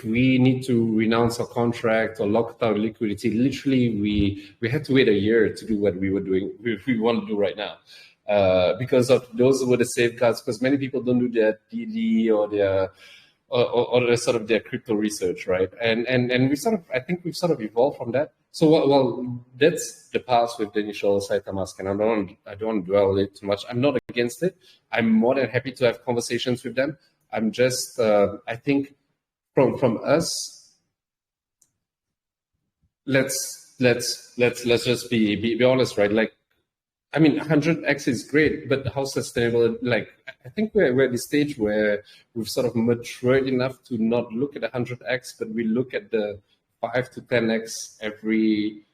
B: we need to renounce our contract or lock our liquidity, literally we had to wait a year to do what we were doing, if we want to do right now. Because of those were the safeguards, because many people don't do their DD or their sort of their crypto research, right? And I think we've sort of evolved from that. So well, that's the past with the initial Saita Mask, and I don't want to dwell on it too much. I'm not against it. I'm more than happy to have conversations with them. I'm just I think from us, let's just be honest, right? Like, I mean, 100x is great, but how sustainable? Like, I think we're at the stage where we've sort of matured enough to not look at 100x, but we look at the 5 to 10x every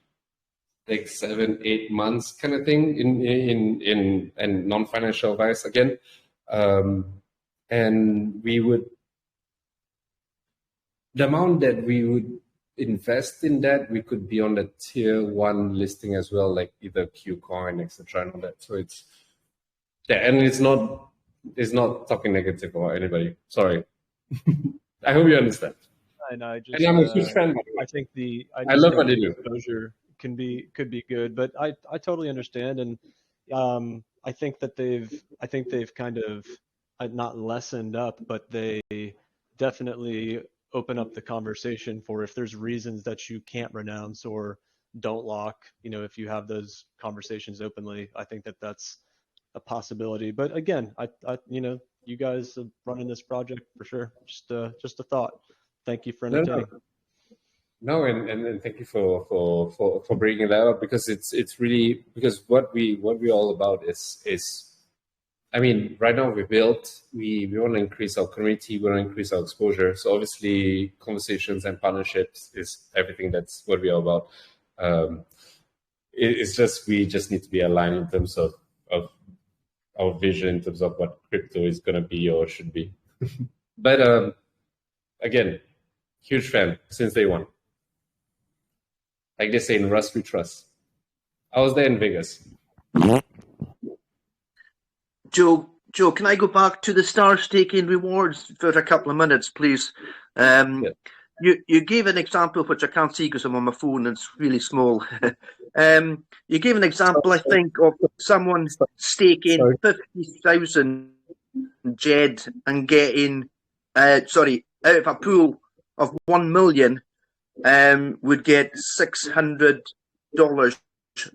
B: like 7-8 months kind of thing in non-financial advice again, and the amount that we would invest in that, we could be on the tier 1 listing as well, like either KuCoin, etc., and all that. So it's and it's not talking negative about anybody. Sorry. I hope you understand.
K: And I'm
B: a huge fan.
K: I think
B: I love what they do.
K: Exposure could be good, but I totally understand, and I think they've kind of not lessened up, but they definitely open up the conversation for if there's reasons that you can't renounce or don't lock. If you have those conversations openly, I think that that's a possibility. But again, you guys are running this project for sure. Just a thought. Thank you for entertaining.
B: No, and thank you for bringing that up, because it's really, because what we're all about is I mean, right now we want to increase our community, we want to increase our exposure. So obviously conversations and partnerships is everything. That's what we're about. It's just, we just need to be aligned in terms of our vision, in terms of what crypto is going to be or should be. But again, huge fan since day one. Like they say in Rust, we trust. I was there in Vegas.
C: Joe, can I go back to the star staking rewards for a couple of minutes, please? You gave an example, which I can't see because I'm on my phone and it's really small. You gave an example, I think, of someone staking 50,000 Jed and getting, out of a pool of 1 million, would get $600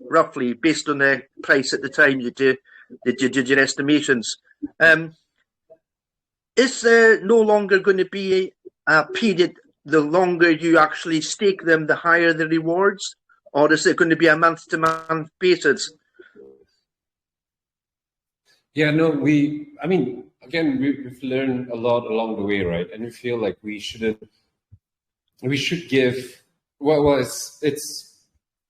C: roughly, based on the price at the time you did your estimations. Is there no longer going to be a period, the longer you actually stake them, the higher the rewards? Or is it going to be a month-to-month basis?
B: Yeah, no, again, we've learned a lot along the way, right? And we feel like we should give,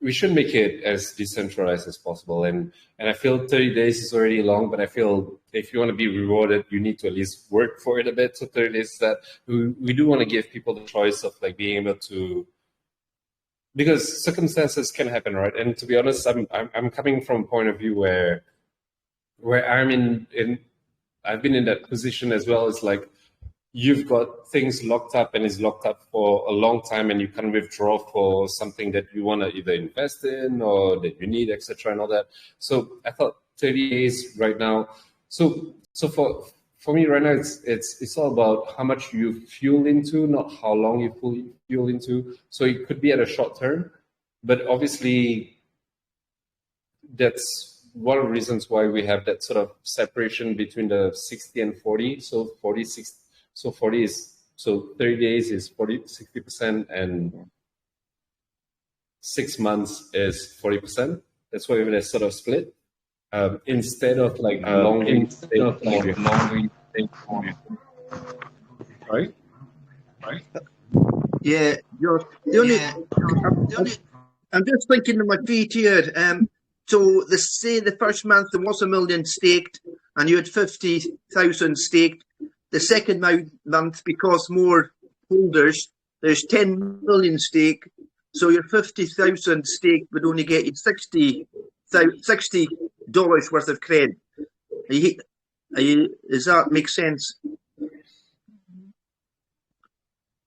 B: we should make it as decentralized as possible. And I feel 30 days is already long, but I feel if you want to be rewarded, you need to at least work for it a bit. So 30 days, that we do want to give people the choice of like being able to, because circumstances can happen, right? And to be honest, I'm coming from a point of view where I'm I've been in that position as well. It's like, you've got things locked up and it's locked up for a long time, and you can withdraw for something that you want to either invest in or that you need, etc. and all that. So I thought 30 days right now. So for me right now, it's all about how much you fuel into, not how long you fuel into. So it could be at a short term, but obviously that's one of the reasons why we have that sort of separation between the 60 and 40. So 40 is, so 30 days is 60%, and 6 months is 40%. That's why we have sort of split. Instead of like long right?
C: Yeah, I'm just thinking of my feet here. So say the first month there was 1 million staked, and you had 50,000 staked. The second month, because more holders, there's 10 million stake. So your 50,000 stake would only get you $60 worth of credit. Does that make sense?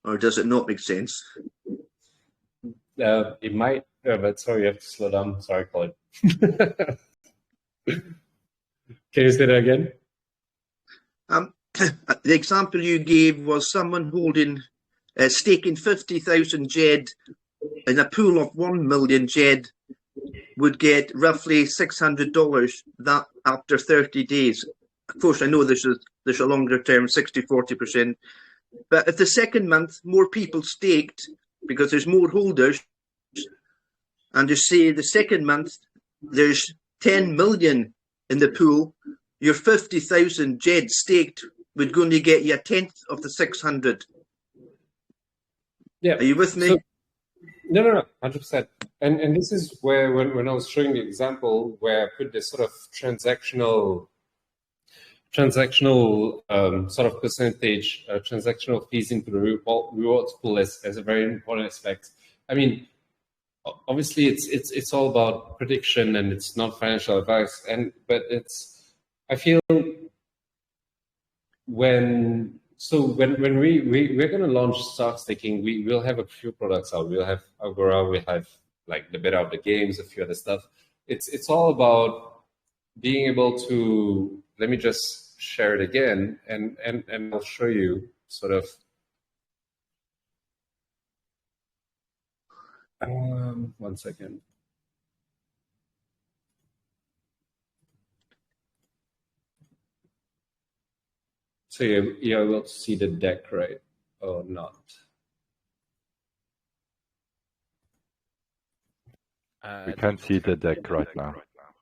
C: Or does it not make sense?
B: It might, but sorry, you have to slow down. Sorry, Colin. Can you say that again?
C: The example you gave was someone holding, staking 50,000 Jed in a pool of 1 million Jed would get roughly $600 that after 30 days. Of course, I know there's a longer term, 60-40%. But if the second month more people staked because there's more holders, and you say the second month there's 10 million in the pool, your 50,000 Jed staked would only get you a tenth of the 600.
B: Yeah.
C: Are you with me?
B: So, no, 100%. And this is where when I was showing the example where I put this sort of transactional sort of percentage, transactional fees into the rewards pool as a very important aspect. I mean, obviously it's all about prediction and it's not financial advice, but I feel when we're going to launch stock staking, we will have a few products out. We'll have Agora, we have like the beta of the games, a few other stuff. It's all about being able to, let me just share it again and I'll show you sort of 1 second. So you're able to see the deck, right? Or not?
F: We can't see the deck right now.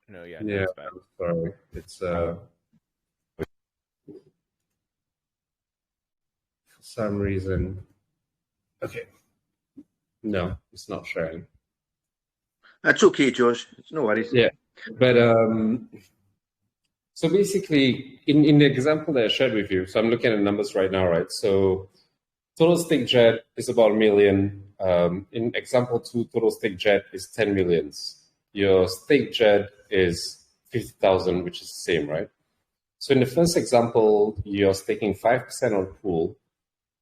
G: No, yeah,
B: Yeah,
G: it's back.
B: I'm sorry. It's for some reason. Okay. No, it's not sharing.
C: That's okay, Josh. It's no worries.
B: Yeah, but so basically, in the example that I shared with you, so I'm looking at numbers right now, right? So total stake jet is about 1 million. In example 2, total stake jet is 10 millions. Your stake jet is 50,000, which is the same, right? So in the first example, you're staking 5% on pool.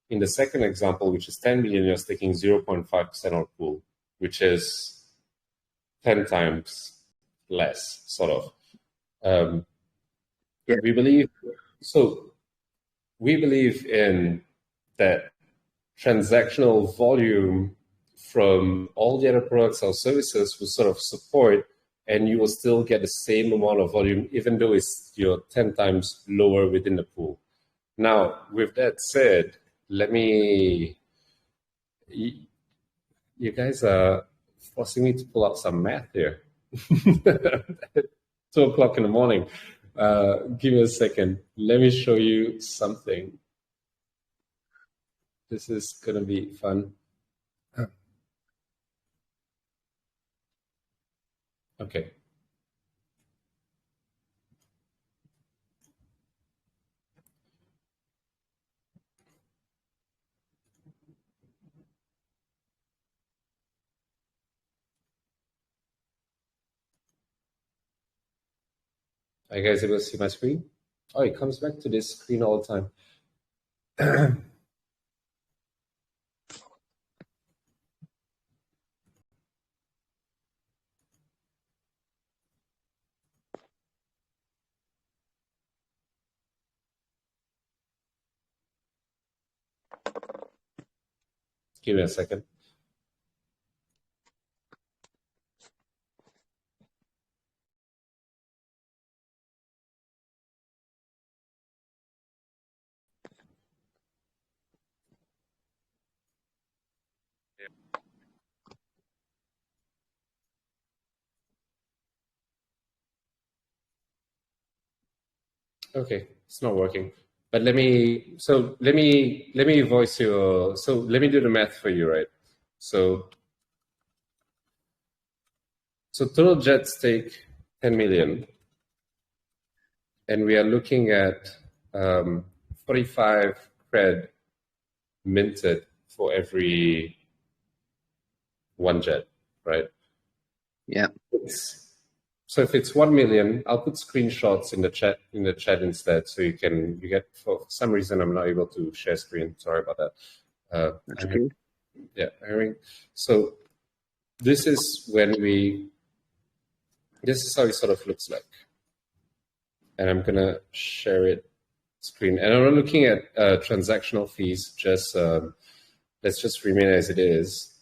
B: In the second example, which is 10 million, you're staking 0.5% on pool, which is 10 times less, sort of. We believe in that transactional volume from all the other products or services will sort of support, and you will still get the same amount of volume, even though you're 10 times lower within the pool. Now, with that said, you guys are forcing me to pull out some math here. 2 o'clock in the morning. Give me a second. Let me show you something. This is going to be fun. Okay. Are you guys able to see my screen? Oh, it comes back to this screen all the time. Give me a second. Okay, it's not working. But let me voice your, so let me do the math for you, right? So total jet stake 10 million, and we are looking at 45 cred minted for every 1 jet, right?
C: Yeah.
B: So if it's 1 million, I'll put screenshots in the chat instead, so you get. For some reason, I'm not able to share screen. Sorry about that.
C: That's okay.
B: Yeah, hearing. So this is this is how it sort of looks like, and I'm gonna share it screen. And I'm looking at transactional fees. Just let's just remain as it is.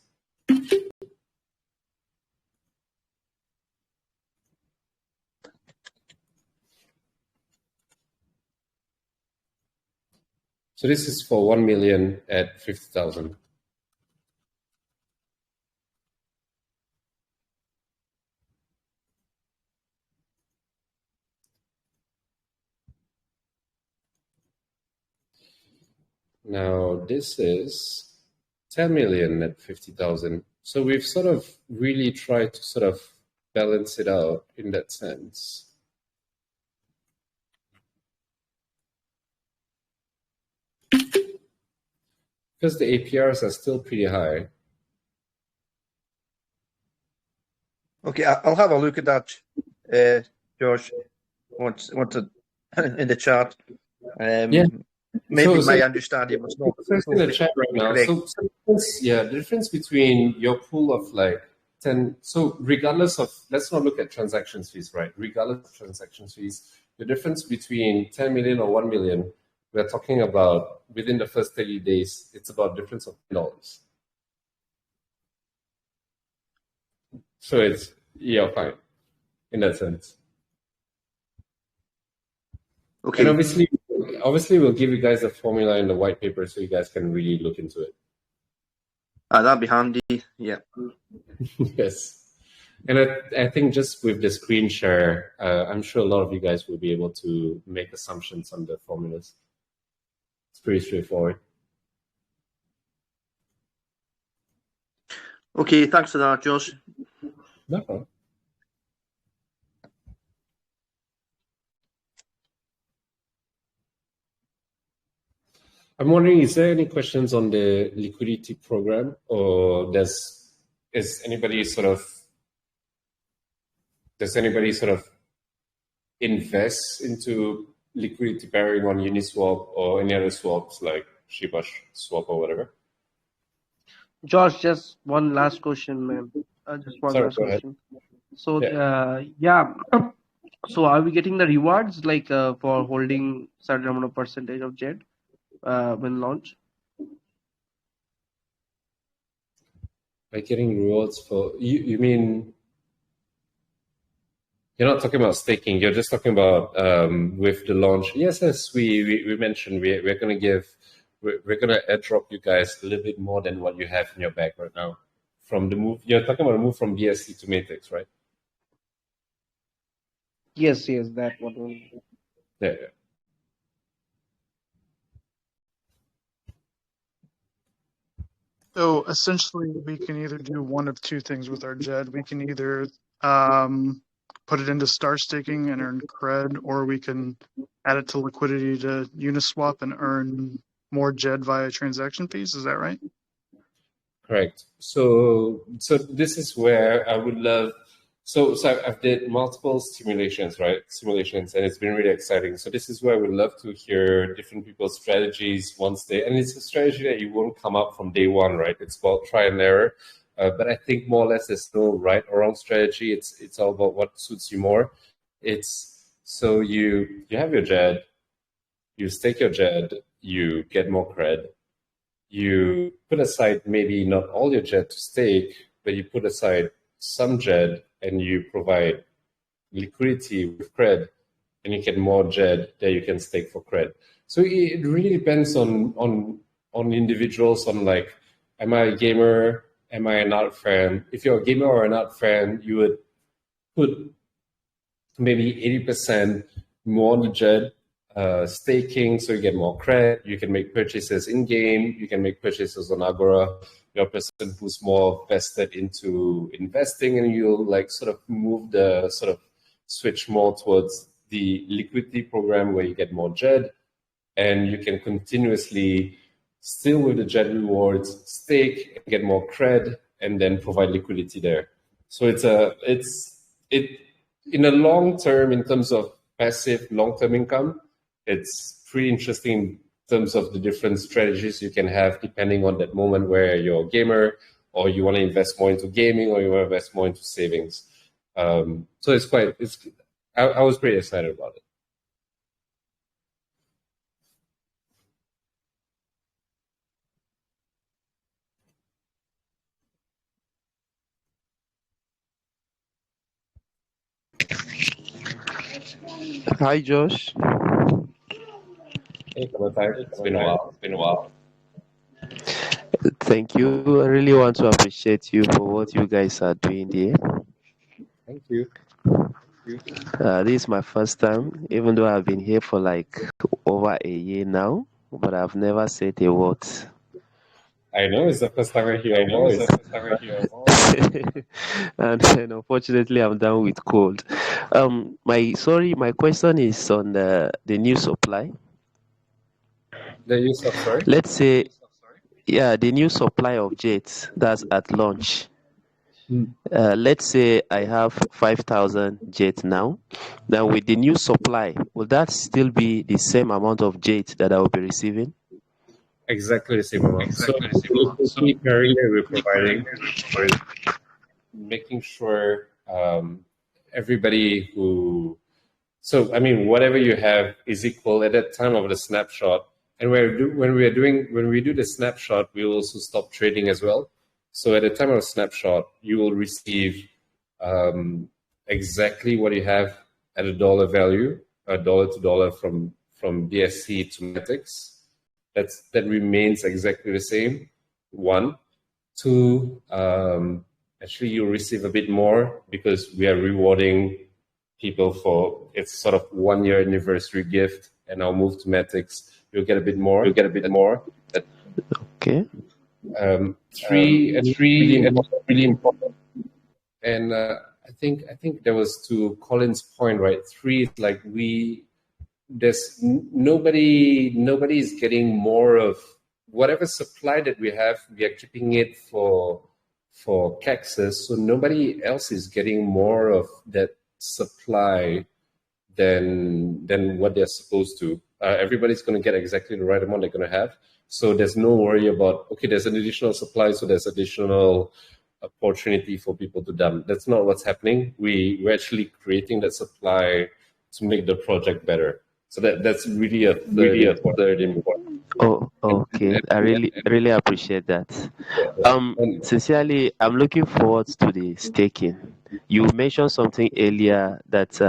B: So this is for 1 million at 50,000. Now this is 10 million at 50,000. So we've sort of really tried to sort of balance it out in that sense. Because the APRs are still pretty high.
C: Okay, I'll have a look at that, Josh. Once in the chat.
B: Yeah.
C: Maybe my understanding was not.
B: So it's in the chat right now. So the difference between your pool of like 10. So regardless of, let's not look at transactions fees, right? Regardless of transactions fees, the difference between 10 million or 1 million, we're talking about within the first 30 days, it's about a difference of $10. So it's, yeah, fine in that sense.
C: Okay.
B: And obviously we'll give you guys the formula in the white paper so you guys can really look into it.
C: That'd be handy. Yeah.
B: Yes. And I think just with the screen share, I'm sure a lot of you guys will be able to make assumptions on the formulas. It's pretty straightforward.
C: Okay, thanks for that, Josh.
B: No problem. I'm wondering, is there any questions on the liquidity program, or does anybody sort of invest into liquidity pairing on Uniswap or any other swaps like Shiba swap or whatever?
J: Josh, just one last question, man. Just one
B: Sorry,
J: last
B: go ahead.
J: question. So,
B: Yeah.
J: so are we getting the rewards like for holding certain amount of percentage of JED when launch?
B: By getting rewards for you mean you're not talking about staking, you're just talking about with the launch. Yes, we mentioned we're gonna airdrop you guys a little bit more than what you have in your bag right now. From the move, you're talking about a move from BSC to Matrix, right?
J: Yes, that one.
B: Yeah.
I: So essentially, we can either do one of two things with our JED. We can either put it into star staking and earn cred, or we can add it to liquidity to Uniswap and earn more JED via transaction fees. Is that right?
B: Correct. So this is where I would love. So I've did multiple simulations, and it's been really exciting. So this is where I would love to hear different people's strategies once and it's a strategy that you won't come up from day one, right? It's about try and error. But I think more or less there's no right or wrong strategy. It's all about what suits you more. It's so you have your JED, you stake your JED, you get more cred. You put aside maybe not all your JED to stake, but you put aside some JED and you provide liquidity with cred, and you get more JED that you can stake for cred. So it really depends on individuals, on like, am I a gamer? Am I an art fan? If you're a gamer or an art fan, you would put maybe 80% more on the JED, staking, so you get more credit. You can make purchases in game. You can make purchases on Agora. You're a person who's more vested into investing, and you'll like sort of move the sort of switch more towards the liquidity program where you get more JED, and you can continuously still with the JED rewards stake and get more cred, and then provide liquidity there. So it's in the long term, in terms of passive long-term income, it's pretty interesting in terms of the different strategies you can have depending on that moment where you're a gamer, or you want to invest more into gaming, or you want to invest more into savings. So I was pretty excited about it.
L: Hi, Josh.
B: Hey, it's been a while.
L: Thank you. I really want to appreciate you for what you guys are doing there.
B: Thank you.
L: This is my first time, even though I've been here for like over a year now, but I've never said a word.
B: I know, it's the first time I hear your voice.
L: And unfortunately, I'm down with cold. My question is on the new supply.
B: The use of, sorry?
L: Let's say, the new supply of jets that's at launch. Let's say I have 5,000 jets now. Now, with the new supply, will that still be the same amount of jets that I will be receiving?
B: Exactly the same amount. So the pairing that we're providing is making sure everybody who, so I mean, whatever you have is equal at that time of the snapshot. And when we do the snapshot, we will also stop trading as well. So at the time of snapshot, you will receive exactly what you have at a dollar value, dollar to dollar from BSC to Matics. That remains exactly the same. One. Two, actually you receive a bit more because we are rewarding people for, it's sort of 1 year anniversary gift, and I'll move to Matics. You'll get a bit more.
L: Okay.
B: Three, and
E: Three, and
B: really important. And I think there was, to Colin's point, right? Three is like there's nobody is getting more of whatever supply that we have. We are keeping it for Caxus, so nobody else is getting more of that supply than what they're supposed to. Everybody's going to get exactly the right amount they're going to have. So there's no worry about, okay, there's an additional supply, so there's additional opportunity for people to dump. That's not what's happening. We're actually creating that supply to make the project better. So that's really a third important.
L: Oh, okay. I really appreciate that. Sincerely, I'm looking forward to the staking. You mentioned something earlier that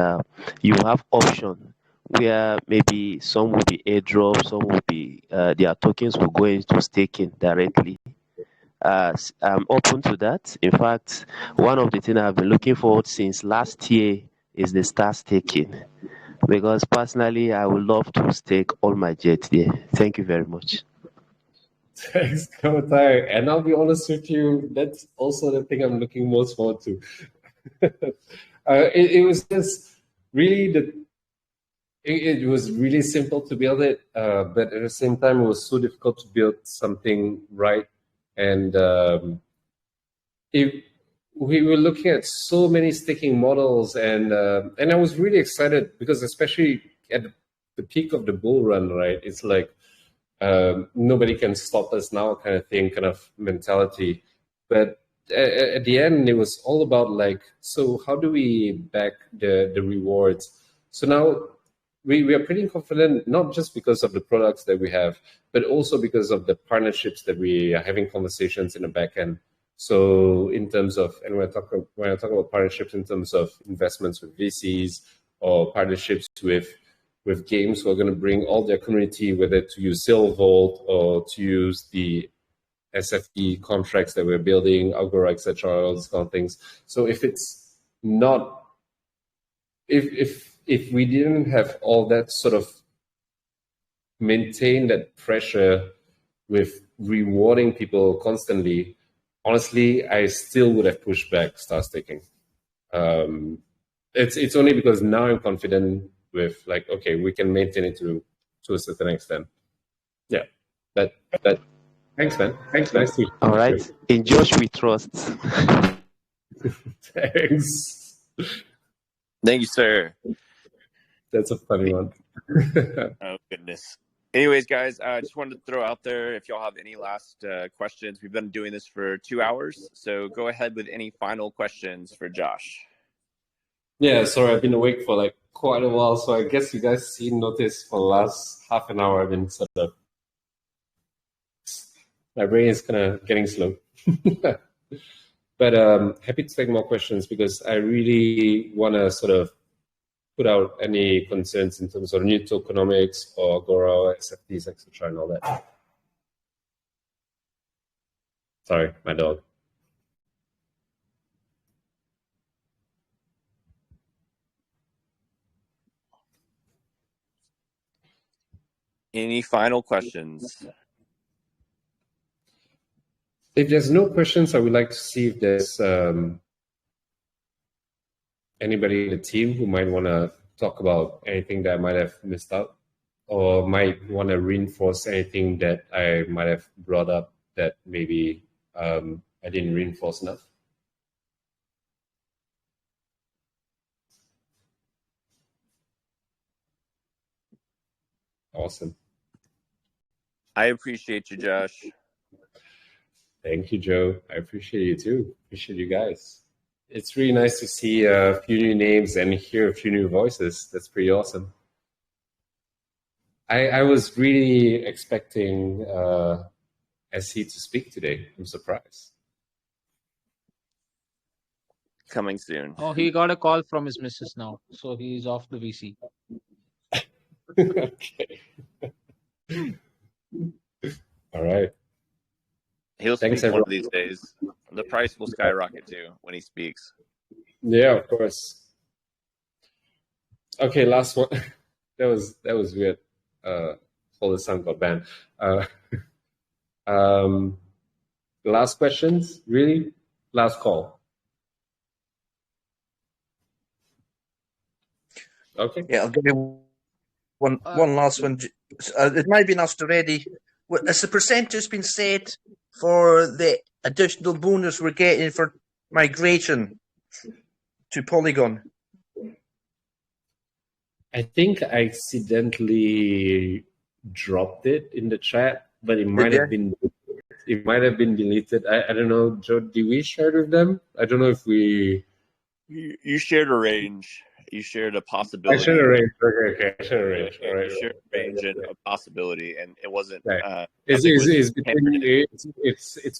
L: you have option where maybe some will be airdrop, some will be their tokens will go into staking directly. I'm open to that. In fact, one of the things I've been looking forward since last year is the star staking, because personally, I would love to stake all my jets there. Thank you very much.
B: Thanks, Kamatai. And I'll be honest with you, that's also the thing I'm looking most forward to. It was just really it was really simple to build it, but at the same time, it was so difficult to build something right. And we were looking at so many staking models, and I was really excited because, especially at the peak of the bull run, right? It's like nobody can stop us now, kind of thing, kind of mentality. But at the end, it was all about like, so how do we back the rewards? So now we are pretty confident, not just because of the products that we have, but also because of the partnerships that we are having conversations in the back end. So in terms of, and when I talk about partnerships in terms of investments with VCs or partnerships with games who are going to bring all their community, whether to use Silvault or to use the SFT contracts that we're building, Agora, etc., all these kind of things. So if it's not, if we didn't have all that sort of maintain that pressure with rewarding people constantly, honestly, I still would have pushed back star staking. It's only because now I'm confident with like, okay, we can maintain it to a certain extent. Yeah, that. Thanks, man. Nice to meet you.
L: All right. In Josh we trust.
B: Thanks.
G: Thank you, sir.
B: That's a funny one.
G: Oh, goodness. Anyways, guys, I just wanted to throw out there, if y'all have any last questions, we've been doing this for 2 hours, so go ahead with any final questions for Josh.
B: Yeah, sorry, I've been awake for like quite a while, so I guess you guys noticed for the last half an hour I've been sort of, my brain is kind of getting slow. But happy to take more questions because I really want to sort of put out any concerns in terms of new tokenomics or Agora, SFTs, etc., and all that. Sorry, my dog.
G: Any final questions?
B: If there's no questions, I would like to see if there's anybody in the team who might want to talk about anything that I might have missed out or might want to reinforce anything that I might have brought up that maybe I didn't reinforce enough. Awesome.
G: I appreciate you, Josh.
B: Thank you, Joe. I appreciate you too. Appreciate you guys. It's really nice to see a few new names and hear a few new voices. That's pretty awesome. I was really expecting SC to speak today. I'm surprised.
G: coming soon.
M: Oh, he got a call from his missus now, so he's off the VC.
B: Okay. All right.
G: He'll
B: Thanks,
G: speak one
B: everyone.
G: of these days. The price will skyrocket too when he speaks.
B: Yeah, of course. Okay, last one. that was weird. All the sound got banned. Last questions, really? Last call. Okay.
C: Yeah, I'll give you one last one. It might have been asked already. Has the percentage been set for the additional bonus we're getting for migration to Polygon?
B: I think I accidentally dropped it in the chat, but it might have been deleted. I don't know, Joe, did we share it with them? I don't know if we...
G: You shared a range. You shared a possibility.
B: I shared a range. Okay. I shared a range. All right.
G: You shared a range and a possibility, and it wasn't...
B: It's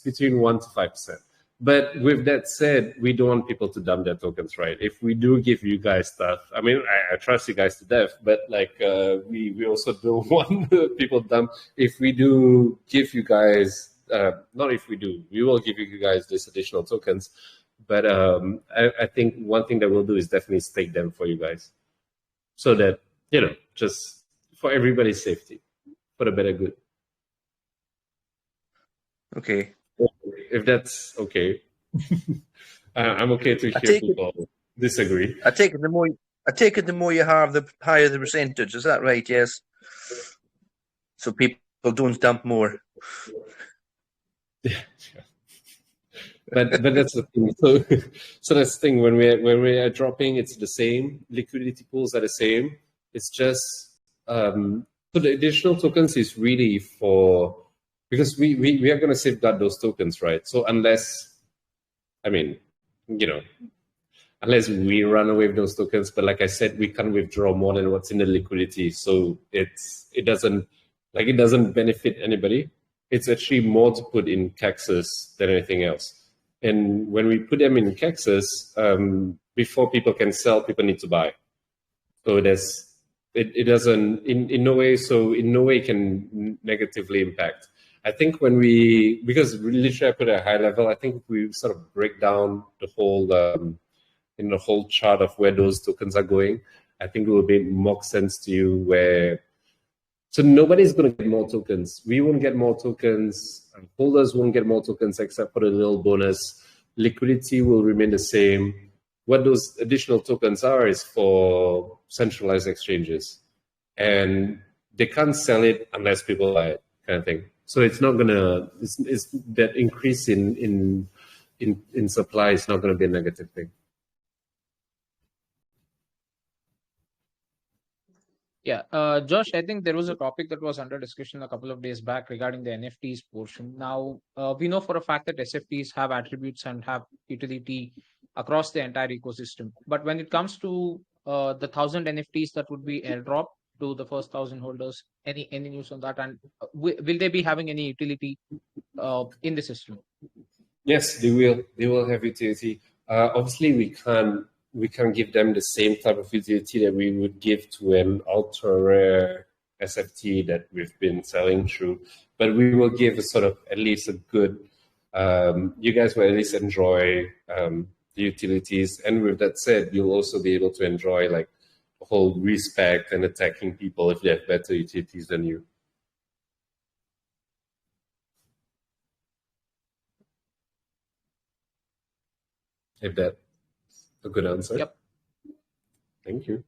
B: between 1 to 5%. But with that said, we don't want people to dump their tokens, right? If we do give you guys stuff, I mean, I trust you guys to death, but like we also don't want people dump. If we do give you guys, not if we do, we will give you guys these additional tokens. But I think one thing that we'll do is definitely stake them for you guys, so that, you know, just for everybody's safety, for the better good.
C: Okay.
B: If that's okay. I'm okay to hear people disagree.
C: I take it the more you have, the higher the percentage. Is that right? Yes. So people don't dump more.
B: Yeah. But that's the thing. So that's the thing. When we are dropping, it's the same. Liquidity pools are the same. It's just so the additional tokens is really for, because we are going to safeguard those tokens, right? So unless, I mean, you know, unless we run away with those tokens, but like I said, we can't withdraw more than what's in the liquidity. So it doesn't benefit anybody. It's actually more to put in Kexes than anything else. And when we put them in Kexes, before people can sell, people need to buy. So it doesn't in no way can negatively impact. I think because literally I put it at a high level, I think we sort of break down the whole in the whole chart of where those tokens are going. I think it will make more sense to you so nobody's going to get more tokens. We won't get more tokens. Holders won't get more tokens except for the little bonus. Liquidity will remain the same. What those additional tokens are is for centralized exchanges. And they can't sell it unless people buy it, kind of thing. So it's not going to, it's that increase in supply is not going to be a negative thing.
M: Yeah, Josh, I think there was a topic that was under discussion a couple of days back regarding the NFTs portion. Now, we know for a fact that SFTs have attributes and have utility across the entire ecosystem. But when it comes to the 1,000 NFTs that would be airdropped to the first 1,000 holders, any news on that? And will they be having any utility in the system? Yes,
B: they will. They will have utility. Obviously, we can't give them the same type of utility that we would give to an ultra rare SFT that we've been selling through, but we will give a sort of at least a good, you guys will at least enjoy the utilities. And with that said, you'll also be able to enjoy like the whole respect and attacking people if they have better utilities than you. If that a good answer?
M: Yep.
B: Thank you.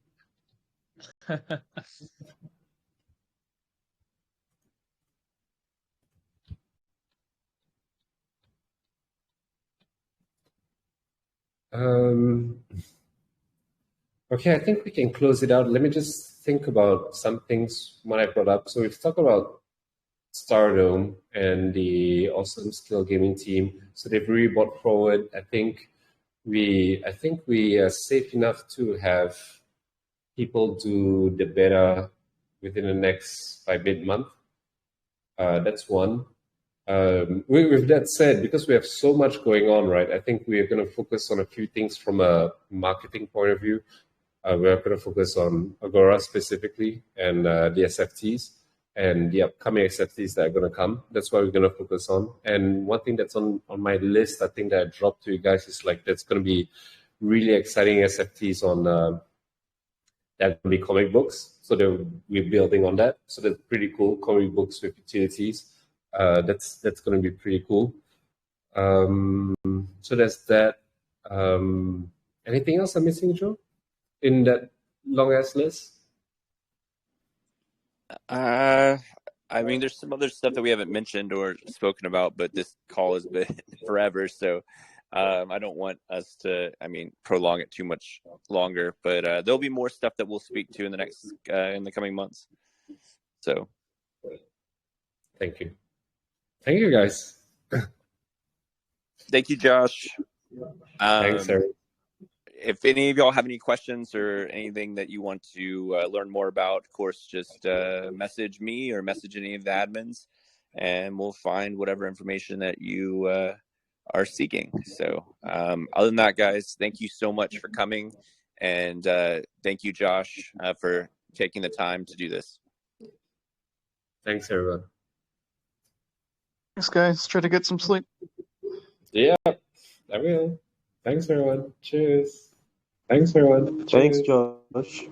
B: Okay, I think we can close it out. Let me just think about some things when I brought up. So we've talked about Stardome and the awesome skill gaming team. So they've really brought forward. I think we are safe enough to have people do the beta within the next by mid-month. That's one. With that said, because we have so much going on, right, I think we are going to focus on a few things from a marketing point of view. We're going to focus on Agora specifically and the SFTs and the upcoming SFTs that are going to come. That's what we're going to focus on. And one thing that's on my list, I think that I dropped to you guys is like that's going to be really exciting SFTs on that will be comic books. So we're building on that. So that's pretty cool. Comic books with utilities. That's going to be pretty cool. So that's that. Anything else I'm missing, Joe, in that long ass list?
G: I mean, there's some other stuff that we haven't mentioned or spoken about, but this call has been forever, so I don't want us to, prolong it too much longer. But there'll be more stuff that we'll speak to in the coming months. So,
B: thank you, guys.
G: Thank you, Josh.
B: Thanks, Eric.
G: If any of y'all have any questions or anything that you want to learn more about, of course, just message me or message any of the admins, and we'll find whatever information that you are seeking. So other than that, guys, thank you so much for coming. And thank you, Josh, for taking the time to do this.
B: Thanks, everyone.
I: Thanks, guys. Try to get some sleep.
B: Yeah, I will. Thanks, everyone. Cheers. Thanks, everyone.
L: Thanks,
B: Cheers.
L: Josh.